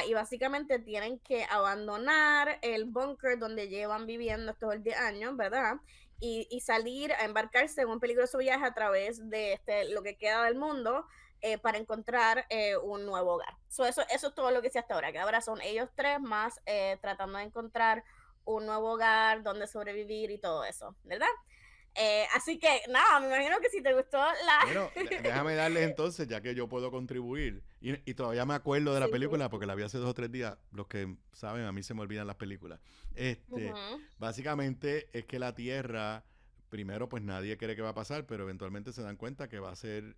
y básicamente tienen que abandonar el búnker donde llevan viviendo estos 10 años, ¿verdad? Y salir a embarcarse en un peligroso viaje a través de lo que queda del mundo, para encontrar un nuevo hogar. Eso es todo lo que sé hasta ahora, que ahora son ellos tres más tratando de encontrar un nuevo hogar, donde sobrevivir y todo eso, ¿verdad? Así que, nada, me imagino que si te gustó la... Bueno, déjame darles entonces, ya que yo puedo contribuir. Y todavía me acuerdo de la película porque la vi hace 2 o 3 días. Los que saben, a mí se me olvidan las películas. Básicamente es que la Tierra, primero pues nadie cree que va a pasar, pero eventualmente se dan cuenta que va a ser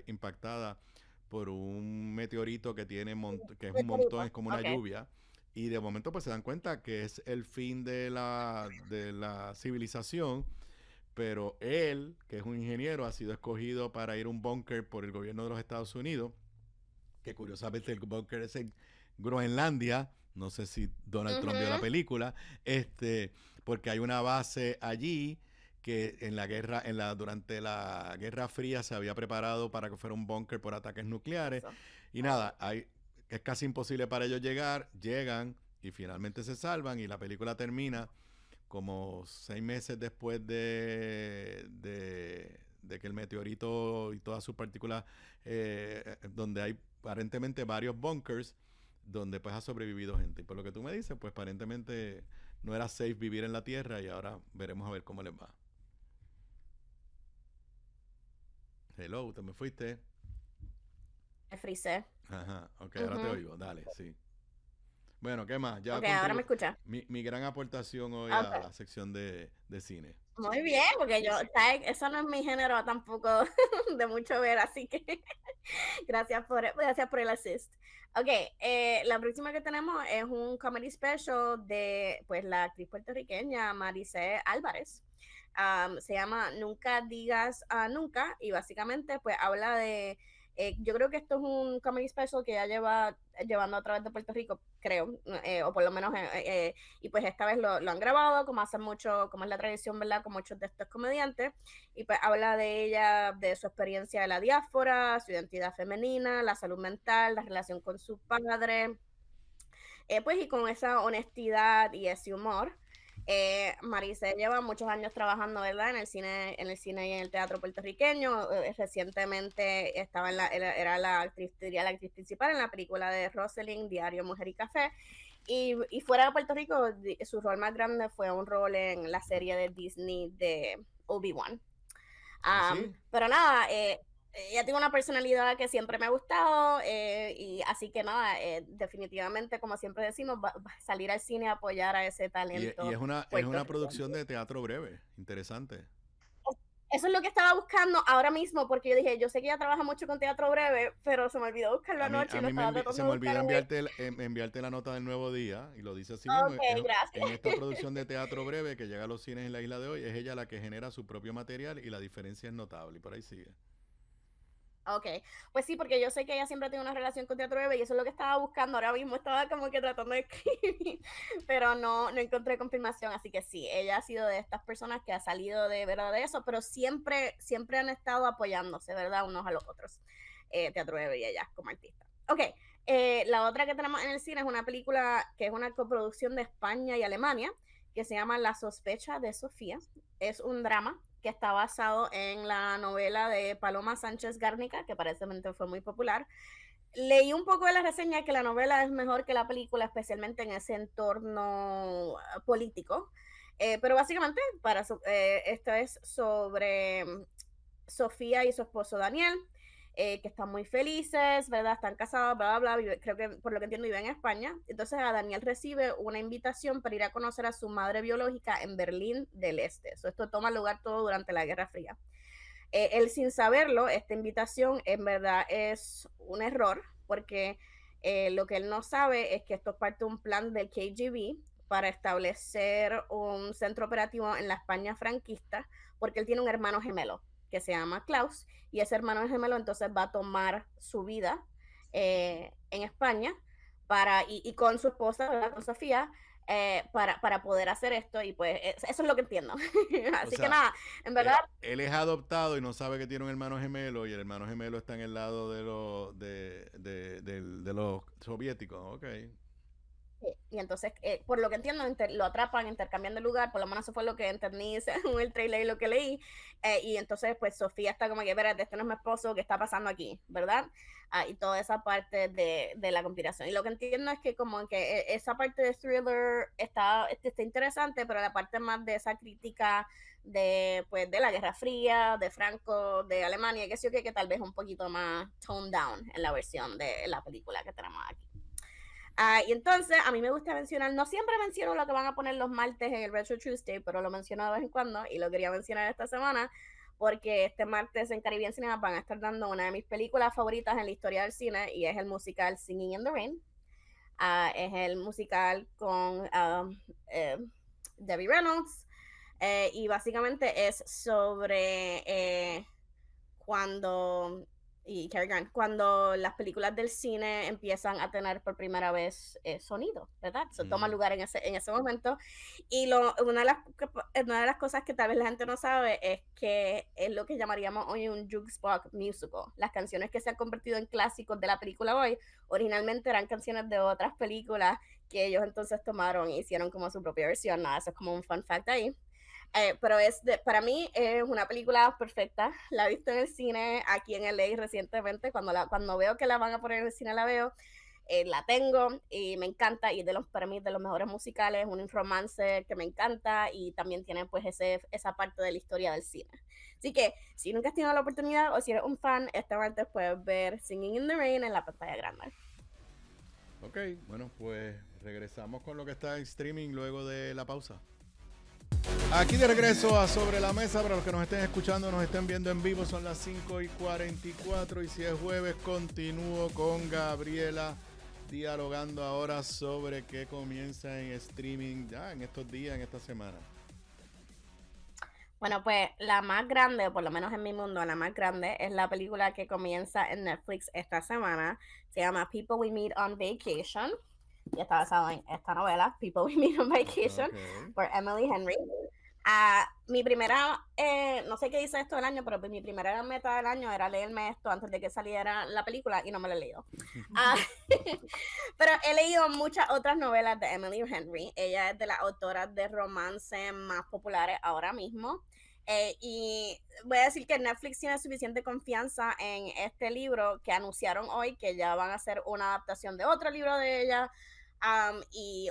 impactada por un meteorito que tiene que es un montón, es como una lluvia. Y de momento pues se dan cuenta que es el fin de la civilización. Pero él, que es un ingeniero, ha sido escogido para ir a un búnker por el gobierno de los Estados Unidos, que curiosamente el búnker es en Groenlandia. No sé si Donald Trump vio la película, porque hay una base allí que durante la Guerra Fría se había preparado para que fuera un búnker por ataques nucleares. Y nada, es casi imposible para ellos llegan y finalmente se salvan y la película termina como 6 meses después de que el meteorito y todas sus partículas, donde hay aparentemente varios bunkers, donde pues ha sobrevivido gente. Y por lo que tú me dices, pues aparentemente no era safe vivir en la Tierra y ahora veremos a ver cómo les va. Hello, ¿te me fuiste? Me frisé. Ajá, ok, ahora te oigo, dale, sí. Bueno, ¿qué más? Ya ahora me escucha. Mi gran aportación hoy a la sección de cine. Muy bien, porque eso no es mi género tampoco de mucho ver, así que gracias por el assist. Ok, la próxima que tenemos es un comedy special de pues la actriz puertorriqueña Maricé Álvarez. Se llama Nunca Digas Nunca y básicamente pues habla de... yo creo que esto es un comedy special que ya lleva llevando a través de Puerto Rico, creo, o por lo menos, y pues esta vez lo han grabado, como hacen mucho, como es la tradición, ¿verdad?, con muchos de estos comediantes, y pues habla de ella, de su experiencia de la diáspora, su identidad femenina, la salud mental, la relación con su padre, pues y con esa honestidad y ese humor. Maricé lleva muchos años trabajando, ¿verdad?, en el cine y en el teatro puertorriqueño. Recientemente estaba era la actriz principal en la película de Rosalind, Diario, Mujer y Café. Y fuera de Puerto Rico, su rol más grande fue un rol en la serie de Disney de Obi-Wan. ¿Sí? Pero nada, ella tiene una personalidad que siempre me ha gustado, y así que nada, definitivamente, como siempre decimos, salir al cine a apoyar a ese talento. Y es una producción de teatro breve, interesante. Eso es lo que estaba buscando ahora mismo, porque yo dije, yo sé que ella trabaja mucho con teatro breve, pero se me olvidó buscarlo anoche. Se me olvidó enviarte la nota del Nuevo Día, y lo dice así mismo. Gracias. En esta producción de teatro breve que llega a los cines en la isla de hoy, es ella la que genera su propio material y la diferencia es notable, y por ahí sigue. Ok, pues sí, porque yo sé que ella siempre tiene una relación con teatro breve y eso es lo que estaba buscando. Ahora mismo estaba como que tratando de escribir, pero no encontré confirmación. Así que sí, ella ha sido de estas personas que ha salido de verdad de eso, pero siempre han estado apoyándose, ¿verdad?, unos a los otros. Teatro breve y ella como artista. Ok, la otra que tenemos en el cine es una película que es una coproducción de España y Alemania, que se llama La sospecha de Sofía. Es un drama que está basado en la novela de Paloma Sánchez Gárnica, que aparentemente fue muy popular. Leí un poco de la reseña que la novela es mejor que la película, especialmente en ese entorno político. Pero básicamente, esto es sobre Sofía y su esposo Daniel, que están muy felices, ¿verdad? Están casados, bla, bla, bla. Creo que, por lo que entiendo, vive en España. Entonces, a Daniel recibe una invitación para ir a conocer a su madre biológica en Berlín del Este. Esto toma lugar todo durante la Guerra Fría. Él, sin saberlo, esta invitación en verdad es un error, porque lo que él no sabe es que esto es parte de un plan del KGB para establecer un centro operativo en la España franquista, porque él tiene un hermano gemelo que se llama Klaus, y ese hermano gemelo entonces va a tomar su vida en España y con su esposa, ¿verdad?, con Sofía, para poder hacer esto, y pues eso es lo que entiendo. Así que nada, en verdad... Él es adoptado y no sabe que tiene un hermano gemelo, y el hermano gemelo está en el lado de los soviéticos, ok. Y entonces, por lo que entiendo, lo atrapan, intercambian de lugar, por lo menos eso fue lo que entendí según el trailer y lo que leí. Y entonces, pues Sofía está como que, espérate, este no es mi esposo, ¿qué está pasando aquí? ¿Verdad? Y toda esa parte de la conspiración. Y lo que entiendo es que como que esa parte de thriller está interesante, pero la parte más de esa crítica pues, de la Guerra Fría, de Franco, de Alemania, que sé yo, que tal vez un poquito más toned down en la versión de la película que tenemos aquí. Y entonces a mí me gusta mencionar, no siempre menciono lo que van a poner los martes en el Retro Tuesday, pero lo menciono de vez en cuando y lo quería mencionar esta semana porque este martes en Caribbean Cinema van a estar dando una de mis películas favoritas en la historia del cine y es el musical Singing in the Rain. Es el musical con Debbie Reynolds y básicamente es sobre cuando y Cary Grant, cuando las películas del cine empiezan a tener por primera vez sonido, ¿verdad? Se toma lugar en ese momento. Y una de las cosas que tal vez la gente no sabe es que es lo que llamaríamos hoy un jukebox musical. Las canciones que se han convertido en clásicos de la película hoy, originalmente eran canciones de otras películas que ellos entonces tomaron e hicieron como su propia versión. No, eso es como un fun fact ahí. Pero para mí es una película perfecta. La he visto en el cine aquí en LA recientemente. Cuando veo que la van a poner en el cine, la veo. La tengo y me encanta. Y para mí de los mejores musicales. Un romance que me encanta. Y también tiene pues esa parte de la historia del cine. Así que si nunca has tenido la oportunidad o si eres un fan, este martes puedes ver Singing in the Rain en la pantalla grande. Ok, bueno, pues regresamos con lo que está en streaming luego de la pausa. Aquí de regreso a Sobre la Mesa, para los que nos estén escuchando, nos estén viendo en vivo, son las 5:44 y si es jueves continúo con Gabriela dialogando ahora sobre qué comienza en streaming ya en estos días, en esta semana. Bueno, pues la más grande, por lo menos en mi mundo, la más grande es la película que comienza en Netflix esta semana. Se llama People We Meet on Vacation. Y está basado en esta novela, People We Meet on Vacation, por Emily Henry. Mi primera, no sé qué dice esto del año, pero mi primera meta del año era leerme esto antes de que saliera la película y no me lo he leído. Pero he leído muchas otras novelas de Emily Henry. Ella es de las autoras de romance más populares ahora mismo. Y voy a decir que Netflix tiene suficiente confianza en este libro que anunciaron hoy que ya van a hacer una adaptación de otro libro de ella. Y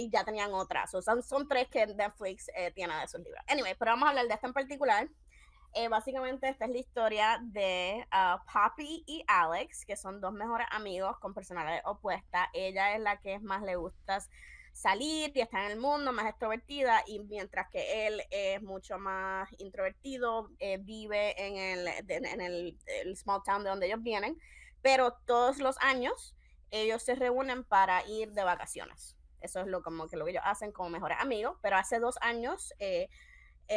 ya tenían otras. Son 3 que Netflix tiene de sus libros. Anyway, pero vamos a hablar de esta en particular. Básicamente esta es la historia de Poppy y Alex, que son 2 mejores amigos con personalidades opuestas. Ella es la que más le gusta salir y está en el mundo, más extrovertida, y mientras que él es mucho más introvertido, vive en el small town de donde ellos vienen, pero todos los años ellos se reúnen para ir de vacaciones. Eso es como que lo que ellos hacen como mejores amigos, pero hace 2 años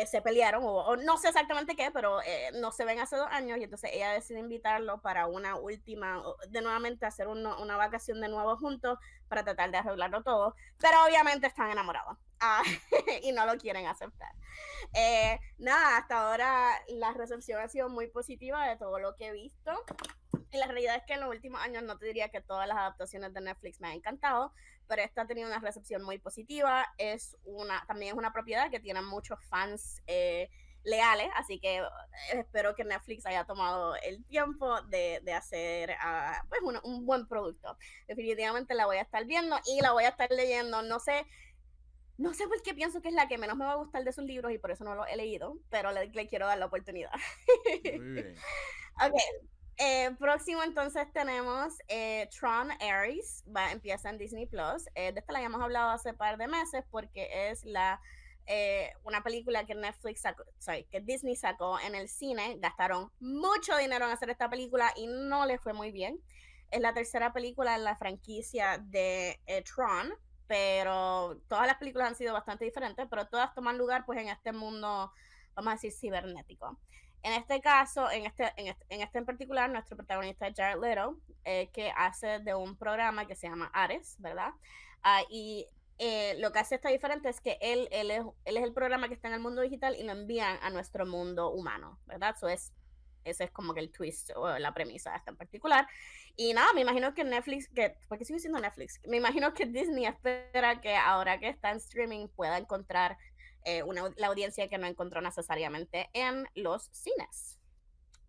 se pelearon, o no sé exactamente qué, pero no se ven hace 2 años, y entonces ella decide invitarlo para una última, de nuevamente hacer una vacación de nuevo juntos, para tratar de arreglarlo todo, pero obviamente están enamorados y no lo quieren aceptar. Nada, hasta ahora la recepción ha sido muy positiva de todo lo que he visto. Y la realidad es que en los últimos años no te diría que todas las adaptaciones de Netflix me han encantado, pero esta ha tenido una recepción muy positiva. También es una propiedad que tiene muchos fans leales, así que espero que Netflix haya tomado el tiempo de hacer pues un buen producto. Definitivamente la voy a estar viendo y la voy a estar leyendo. No sé por qué pienso que es la que menos me va a gustar de sus libros y por eso no lo he leído, pero le quiero dar la oportunidad. Muy bien. Ok. Próximo entonces tenemos Tron Ares, empieza en Disney Plus. De esta la habíamos hablado hace un par de meses porque es una película que que Disney sacó en el cine. Gastaron mucho dinero en hacer esta película y no le fue muy bien. Es la tercera película en la franquicia de Tron, pero todas las películas han sido bastante diferentes, pero todas toman lugar pues en este mundo, vamos a decir, cibernético. En este caso, en este en particular, nuestro protagonista es Jared Leto, que hace de un programa que se llama Ares, ¿verdad? Y lo que hace esta diferente es que él es el programa que está en el mundo digital y lo envían a nuestro mundo humano, ¿verdad? Ese es como que el twist o la premisa de esta en particular. Y nada, me imagino que Netflix, ¿por qué sigo diciendo Netflix? Me imagino que Disney espera que ahora que está en streaming pueda encontrar la audiencia que no encontró necesariamente en los cines.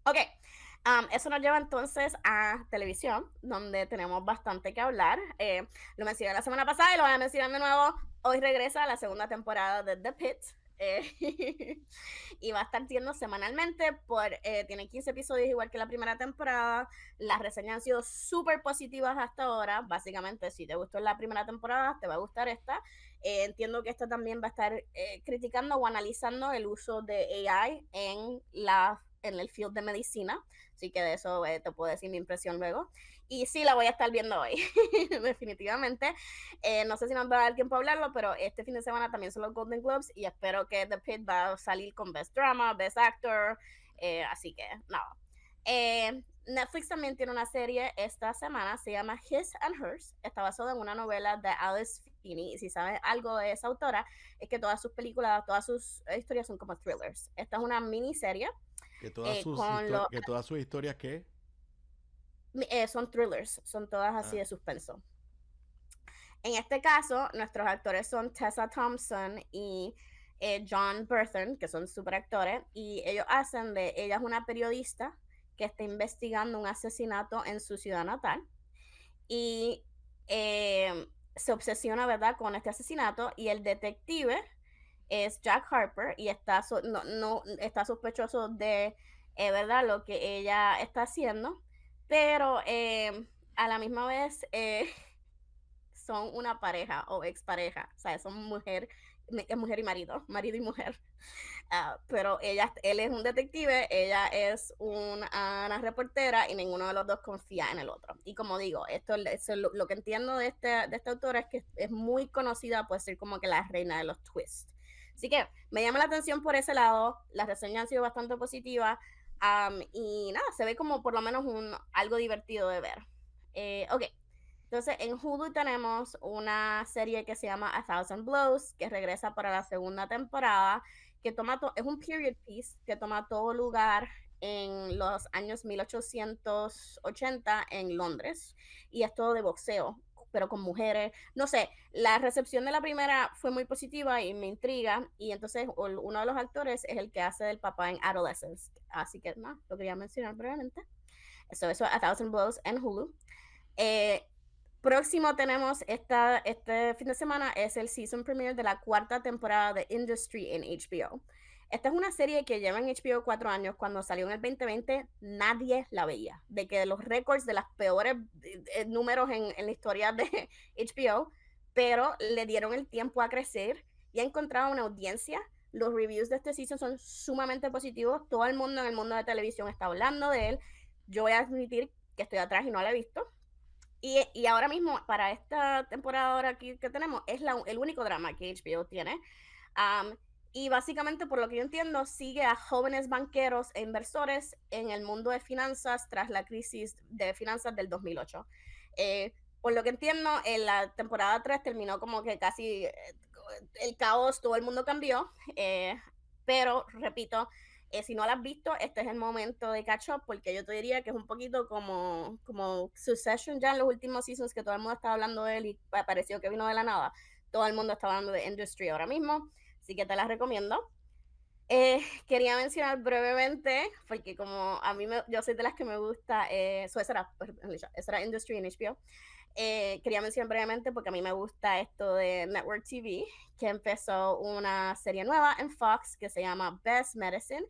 Ok, eso nos lleva entonces a televisión, donde tenemos bastante que hablar. Lo mencioné la semana pasada y lo voy a mencionar de nuevo. Hoy regresa la segunda temporada de The Pitt. Y va a estar siendo semanalmente tiene 15 episodios igual que la primera temporada. Las reseñas han sido súper positivas hasta ahora. Básicamente, si te gustó la primera temporada, te va a gustar esta. Entiendo que esta también va a estar criticando o analizando el uso de AI en el field de medicina, así que de eso te puedo decir mi impresión luego. Y sí, la voy a estar viendo hoy, definitivamente. No sé si nos va a dar tiempo a hablarlo, pero este fin de semana también son los Golden Globes y espero que The Pitt va a salir con Best Drama, Best Actor, así que nada. Netflix también tiene una serie esta semana, se llama His and Hers, está basada en una novela de Alice Feeney, y si sabes algo de esa autora, es que todas sus películas, todas sus historias son como thrillers. Esta es una miniserie. Que todas sus historias, ¿qué? Son thrillers, son todas así de suspenso. En este caso, nuestros actores son Tessa Thompson y John Burton, que son super actores, y ella es una periodista que está investigando un asesinato en su ciudad natal, y se obsesiona, ¿verdad?, con este asesinato, y el detective es Jack Harper, y está sospechoso de, ¿verdad?, lo que ella está haciendo, pero a la misma vez son una pareja o expareja, o sea, son mujer y marido y mujer. Pero él es un detective, ella es una reportera y ninguno de los dos confía en el otro. Y como digo, lo que entiendo de esta autora es que es muy conocida por ser como que la reina de los twists. Así que me llama la atención por ese lado, las reseñas han sido bastante positivas y nada, se ve como por lo menos algo divertido de ver. Ok. Entonces, en Hulu tenemos una serie que se llama A Thousand Blows, que regresa para la segunda temporada, que es un period piece que toma todo lugar en los años 1880 en Londres, y es todo de boxeo, pero con mujeres. No sé, la recepción de la primera fue muy positiva y me intriga, y entonces uno de los actores es el que hace del papá en Adolescence, así que no, lo quería mencionar brevemente. Eso es A Thousand Blows en Hulu. Próximo tenemos este fin de semana es el season premiere de la cuarta temporada de Industry en HBO. Esta es una serie que lleva en HBO 4 años. Cuando salió en el 2020, nadie la veía. De que de los récords de los peores números en la historia de HBO, pero le dieron el tiempo a crecer y ha encontrado una audiencia. Los reviews de este season son sumamente positivos. Todo el mundo en el mundo de televisión está hablando de él. Yo voy a admitir que estoy atrás y no la he visto. Y ahora mismo, para esta temporada ahora aquí que tenemos, es el único drama que HBO tiene. Y básicamente, por lo que yo entiendo, sigue a jóvenes banqueros e inversores en el mundo de finanzas tras la crisis de finanzas del 2008. Por lo que entiendo, en la temporada 3 terminó como que casi el caos, todo el mundo cambió. Pero, repito, si no la has visto, este es el momento de catch up, porque yo te diría que es un poquito como Succession ya en los últimos seasons, que todo el mundo estaba hablando de él y pareció que vino de la nada. Todo el mundo está hablando de Industry ahora mismo, así que te la recomiendo. Quería mencionar brevemente, porque como yo soy de las que me gusta, esa era Industry en HBO. Quería mencionar brevemente porque a mí me gusta esto de Network TV, que empezó una serie nueva en Fox que se llama Best Medicine.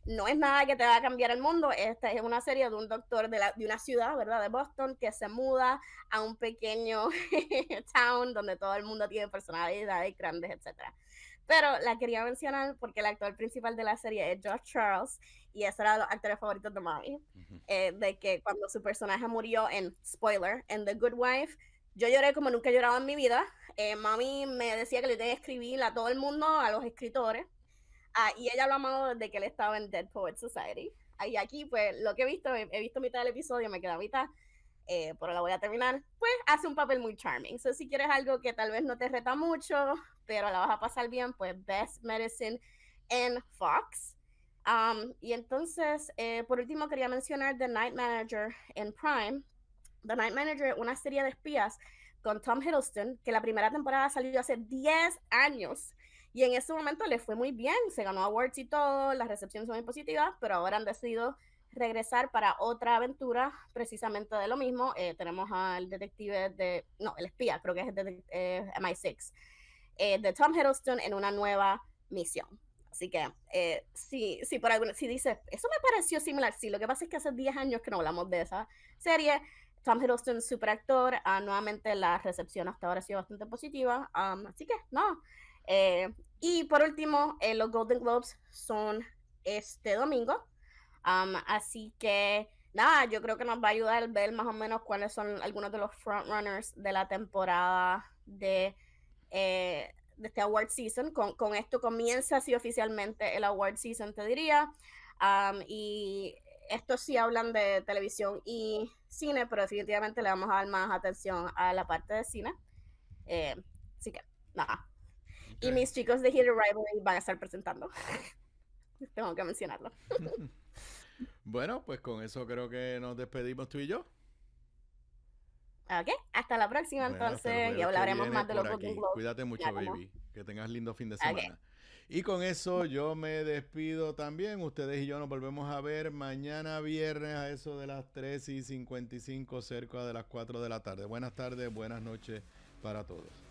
No es nada que te va a cambiar el mundo. Esta es una serie de un doctor de una ciudad, ¿verdad?, de Boston, que se muda a un pequeño town donde todo el mundo tiene personalidades grandes, etc. Pero la quería mencionar porque el actor principal de la serie es Josh Charles, y ese era de los actores favoritos de Mami. De que cuando su personaje murió spoiler, en The Good Wife, yo lloré como nunca he llorado en mi vida. Mami me decía que le tenía que escribir a todo el mundo, a los escritores. Y ella lo amaba desde que él estaba en Dead Poets Society. Y aquí, pues, lo que he visto mitad del episodio, me queda mitad, pero la voy a terminar. Pues, hace un papel muy charming. So, si quieres algo que tal vez no te reta mucho, pero la vas a pasar bien, pues, Best Medicine en Fox. Y entonces, por último, quería mencionar The Night Manager en Prime. The Night Manager, una serie de espías con Tom Hiddleston, que la primera temporada salió hace 10 años. Y en ese momento le fue muy bien, se ganó awards y todo, las recepciones son muy positivas, pero ahora han decidido regresar para otra aventura precisamente de lo mismo. Tenemos al detective el espía, creo que es el MI6, de Tom Hiddleston en una nueva misión. Así que si dices, eso me pareció similar, sí, lo que pasa es que hace 10 años que no hablamos de esa serie. Tom Hiddleston, super actor, nuevamente la recepción hasta ahora ha sido bastante positiva, así que no. Y por último, los Golden Globes son este domingo, así que nada, yo creo que nos va a ayudar a ver más o menos cuáles son algunos de los frontrunners de la temporada de este award season. Con esto comienza así oficialmente el award season, te diría, y esto sí hablan de televisión y cine, pero definitivamente le vamos a dar más atención a la parte de cine, así que nada. Okay. Y mis chicos de Hero Rivalry van a estar presentando. Tengo que mencionarlo. Bueno, pues con eso creo que nos despedimos tú y yo. Ok, hasta la próxima, bueno, entonces, y hablaremos más de los Golden Globes. Cuídate mucho, baby. Que tengas lindo fin de semana. Okay. Y con eso yo me despido también. Ustedes y yo nos volvemos a ver mañana viernes a eso de las 3:55, cerca de las 4 de la tarde. Buenas tardes, buenas noches para todos.